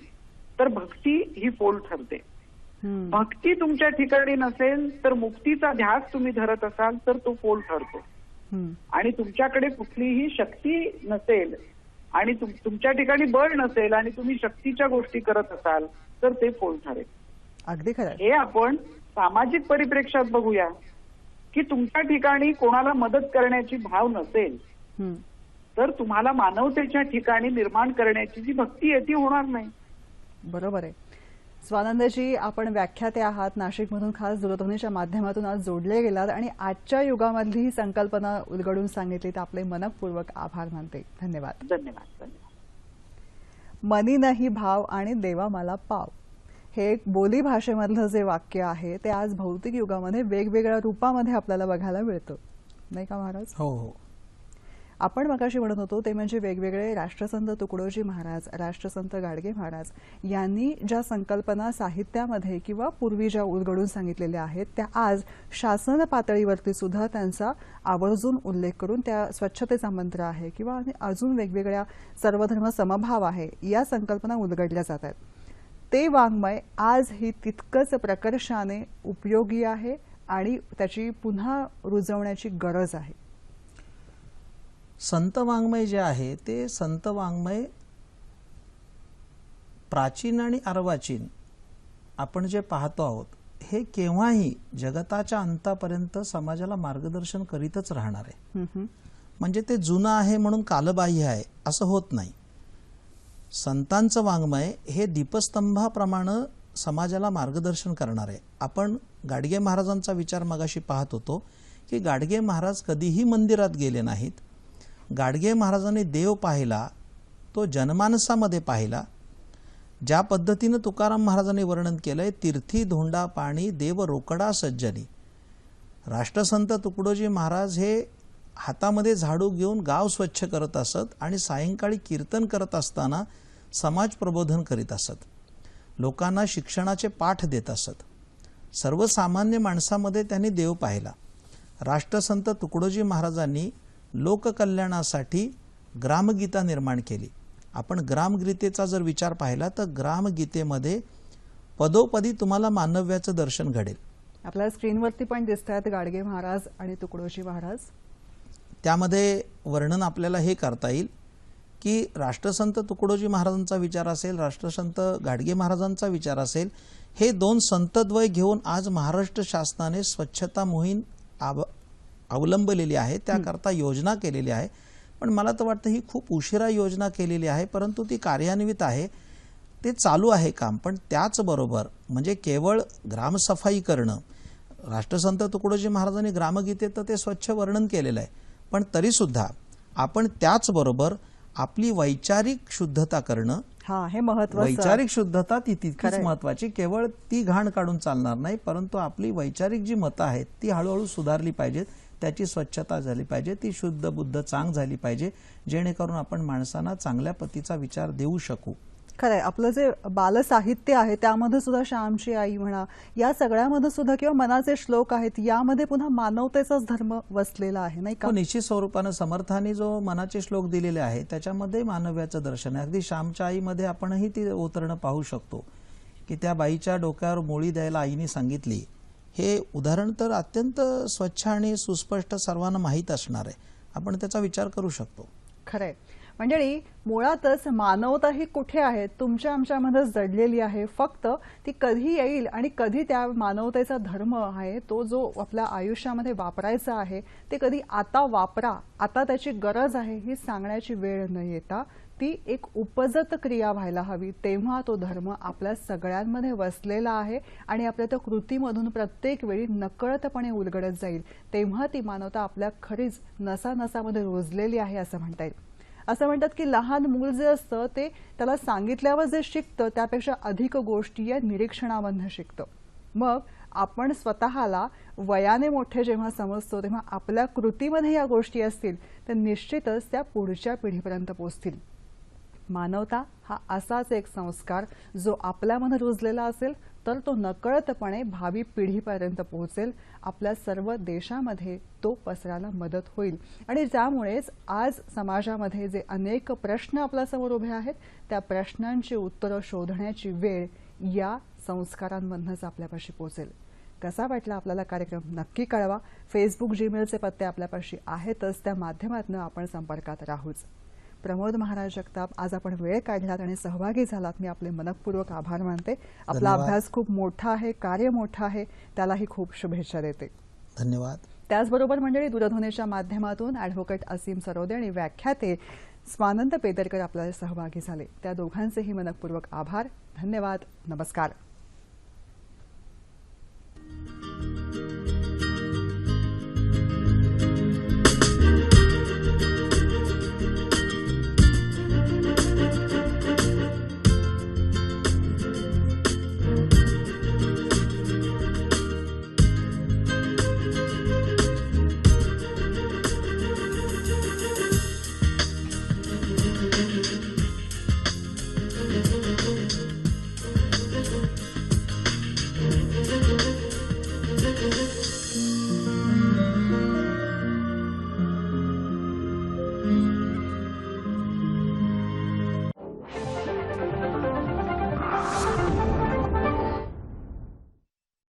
तर भक्ती ही फोल ठरते. भक्ती तुमच्या ठिकाणी नसेल तर मुक्तीचा ध्यास तुम्ही धरत असाल तर तो फोल ठरतो. आणि तुमच्याकडे कुठलीही शक्ती नसेल आणि तुमच्या ठिकाणी बळ नसेल आणि तुम्ही शक्तीच्या गोष्टी करत असाल तर ते फोल ठरेल. अगदी खरं. हे आपण सामाजिक परिप्रेक्षात बघूया की तुमच्या ठिकाणी कोणाला मदत करण्याची भाव नसेल तर तुम्हाला मानवतेच्या ठिकाणी निर्माण करण्याची जी भक्ती आहे ती होणार नाही. बरोबर आहे. स्वानंदजी, आपण व्याख्याते आहात, नाशिकमधून खास दूरध्वनीच्या माध्यमातून आज जोडले गेलात आणि आजच्या युगामधली ही संकल्पना उलगडून सांगितली तर आपले मनपूर्वक आभार मानते. धन्यवाद. धन्यवाद. मनी नाही भाव आणि देवा मला पाव, हे एक बोली भाषेमधलं जे वाक्य आहे ते आज भौतिक युगामध्ये वेगवेगळ्या रूपामध्ये आपल्याला बघायला मिळतं, नाही का महाराज? हो हो. आपण मगाशी म्हणत होतो ते म्हणजे वेगवेगळे राष्ट्रसंत तुकडोजी महाराज, राष्ट्रसंत गाडगे महाराज यांनी ज्या संकल्पना साहित्यामध्ये किंवा पूर्वी ज्या उलगडून सांगितलेल्या आहेत त्या आज शासन पातळीवरती सुद्धा त्यांचा आवर्जून उल्लेख करून त्या स्वच्छतेचा मंत्र आहे किंवा अजून वेगवेगळ्या सर्वधर्म समभाव आहे या संकल्पना उलगडल्या जात आहेत. ते वाङ्मय आजही तितकंच प्रकर्षाने उपयोगी आहे आणि त्याची पुन्हा रुजवण्याची गरज आहे. संत वाङ्मय जे आहे ते संत वाङ्मय प्राचीन आणि अर्वाचीन आपण जे पाहतो आहोत हे केव्हाही जगताच्या अंतापर्यंत समाजाला मार्गदर्शन करीतच राहणार आहे. म्हणजे ते जुनं आहे म्हणून कालबाह्य आहे असं होत नाही. संतांचं वाङ्मय हे दीपस्तंभाप्रमाणे समाजाला मार्गदर्शन करणार आहे. आपण गाडगे महाराजांचा विचार मगाशी पाहत होतो की गाडगे महाराज कधीही मंदिरात गेले नाहीत. गाडगे महाराजांनी देव पाहिला तो जनमानसामध्ये पाहिला. ज्या पद्धतीनं तुकाराम महाराजांनी वर्णन केलंय, तीर्थी धोंडा पाणी देव रोकडा सज्जनी. राष्ट्रसंत तुकडोजी महाराज हे हातामध्ये झाडू घेऊन गाव स्वच्छ करत असत आणि सायंकाळी कीर्तन करत असताना समाज प्रबोधन करीत असत. लोकांना शिक्षणाचे पाठ देत असत. सर्वसामान्य माणसामध्ये त्यांनी देव पाहिला. राष्ट्रसंत तुकडोजी महाराजांनी लोककल्याणासाठी ग्रामगीता निर्माण केली. आपण ग्रामगीतेचा जर विचार पाहिला तर ग्रामगीतेमध्ये पदोपदी तुम्हाला मानव्याचं दर्शन घडेल. आपल्याला स्क्रीनवरती पण दिसतात गाडगे महाराज आणि तुकडोजी महाराज. त्यामध्ये वर्णन आपल्याला हे करता येईल की राष्ट्रसंत तुकडोजी महाराजांचा विचार असेल, राष्ट्रसंत गाडगे महाराजांचा विचार असेल, हे दोन संतद्वय घेऊन आज महाराष्ट्र शासनाने स्वच्छता मोहीम अवलंबलेली आहे, त्याकरता योजना केलेली आहे. पण मला तर वाटतं ही खूप उशिरा योजना केलेली आहे, परंतु ती कार्यान्वित आहे, ते चालू आहे काम. पण त्याचबरोबर म्हणजे केवळ ग्रामसफाई करणं, राष्ट्रसंत तुकडोजी महाराजांनी ग्रामगीतेत तर ते स्वच्छ वर्णन केलेलं आहे, पण तरीसुद्धा आपण त्याचबरोबर आपली वैचारिक शुद्धता करणं, हे महत्त्वाचं. वैचारिक शुद्धता ती तितकीच महत्वाची. केवळ ती घाण काढून चालणार नाही, परंतु आपली वैचारिक जी मतं आहेत ती हळूहळू सुधारली पाहिजेत, त्याची स्वच्छता झाली पाहिजे, ती शुद्ध बुद्ध चांग झाली पाहिजे, जेणेकरून आपण माणसांना चांगल्या पतीचा विचार देऊ शकू. खरंय. आपलं जे बालसाहित्य आहे त्यामध्ये सुद्धा श्यामची आई म्हणा, या सगळ्यामध्ये सुद्धा किंवा मनाचे श्लोक आहेत, यामध्ये पुन्हा मानवतेचाच धर्म वसलेला आहे, नाही का? निश्चित स्वरूपानं समर्थांनी जो मनाचे श्लोक दिलेले आहे त्याच्यामध्ये मानव्याचं दर्शन आहे. अगदी श्यामच्या आईमध्ये आपणही ती उतरणं पाहू शकतो की त्या बाईच्या डोक्यावर मोळी द्यायला आईने सांगितली. हे उदाहरण तर अत्यंत स्वच्छ आणि सुस्पष्ट सर्वांना माहीत असणार आहे. आपण त्याचा विचार करू शकतो. खरंय. मंडळी, मुळातच मानवता ही कुठे आहे? तुमच्या आमच्यामध्ये जडलेली आहे. फक्त ती कधी येईल आणि कधी त्या मानवतेचा धर्म आहे तो जो आपल्या आयुष्यामध्ये वापरायचा आहे ते कधी आता वापरा, आता त्याची गरज आहे ही सांगण्याची वेळ न येता ती एक उपजत क्रिया व्हायला हवी. तेव्हा तो धर्म आपल्या सगळ्यांमध्ये वसलेला आहे आणि आपल्या त्या कृतीमधून प्रत्येक वेळी नकळतपणे उलगडत जाईल. तेव्हा ती मानवता आपल्या खरीच नसानसामध्ये रुजलेली आहे असं म्हणता येईल. असं म्हणतात की लहान मूल जे असतं ते त्याला सांगितल्यावर जे शिकतं त्यापेक्षा अधिक गोष्टी या निरीक्षणामधून शिकतं. मग आपण स्वतःला वयाने मोठे जेव्हा समजतो तेव्हा आपल्या कृतीमध्ये या गोष्टी असतील तर निश्चितच त्या पुढच्या पिढीपर्यंत पोहोचतील. मानवता हा असाच एक संस्कार जो आपल्यामध्ये रुजलेला असेल तर तो नकळतपणे भावी पिढीपर्यंत पोहोचेल. आपल्या सर्व देशामध्ये तो पसरायला मदत होईल आणि त्यामुळेच आज समाजामध्ये जे अनेक प्रश्न आपल्यासमोर उभे आहेत त्या प्रश्नांची उत्तरं शोधण्याची वेळ या संस्कारांमधूनच आपल्यापाशी पोहोचेल. कसा वाटला आपल्याला कार्यक्रम नक्की कळवा. फेसबुक, जीमेलचे पत्ते आपल्यापाशी आहेतच, त्या माध्यमातून आपण संपर्कात राहूच. प्रमोद महाराज जगताप, आज आपण वेळ काढलात आणि सहभागी झालात, मी आपले मनपूर्वक आभार मानते. आपला अभ्यास खूप मोठा आहे, कार्य मोठं आहे, त्यालाही खूप शुभेच्छा देते. धन्यवाद. त्याचबरोबर मंडळी, दूरध्वनीच्या माध्यमातून ॲडव्होकेट असीम सरोदे आणि व्याख्याते स्वानंद पेदरकर आपल्याला सहभागी झाले. त्या दोघांचेही मनपूर्वक आभार. धन्यवाद. नमस्कार.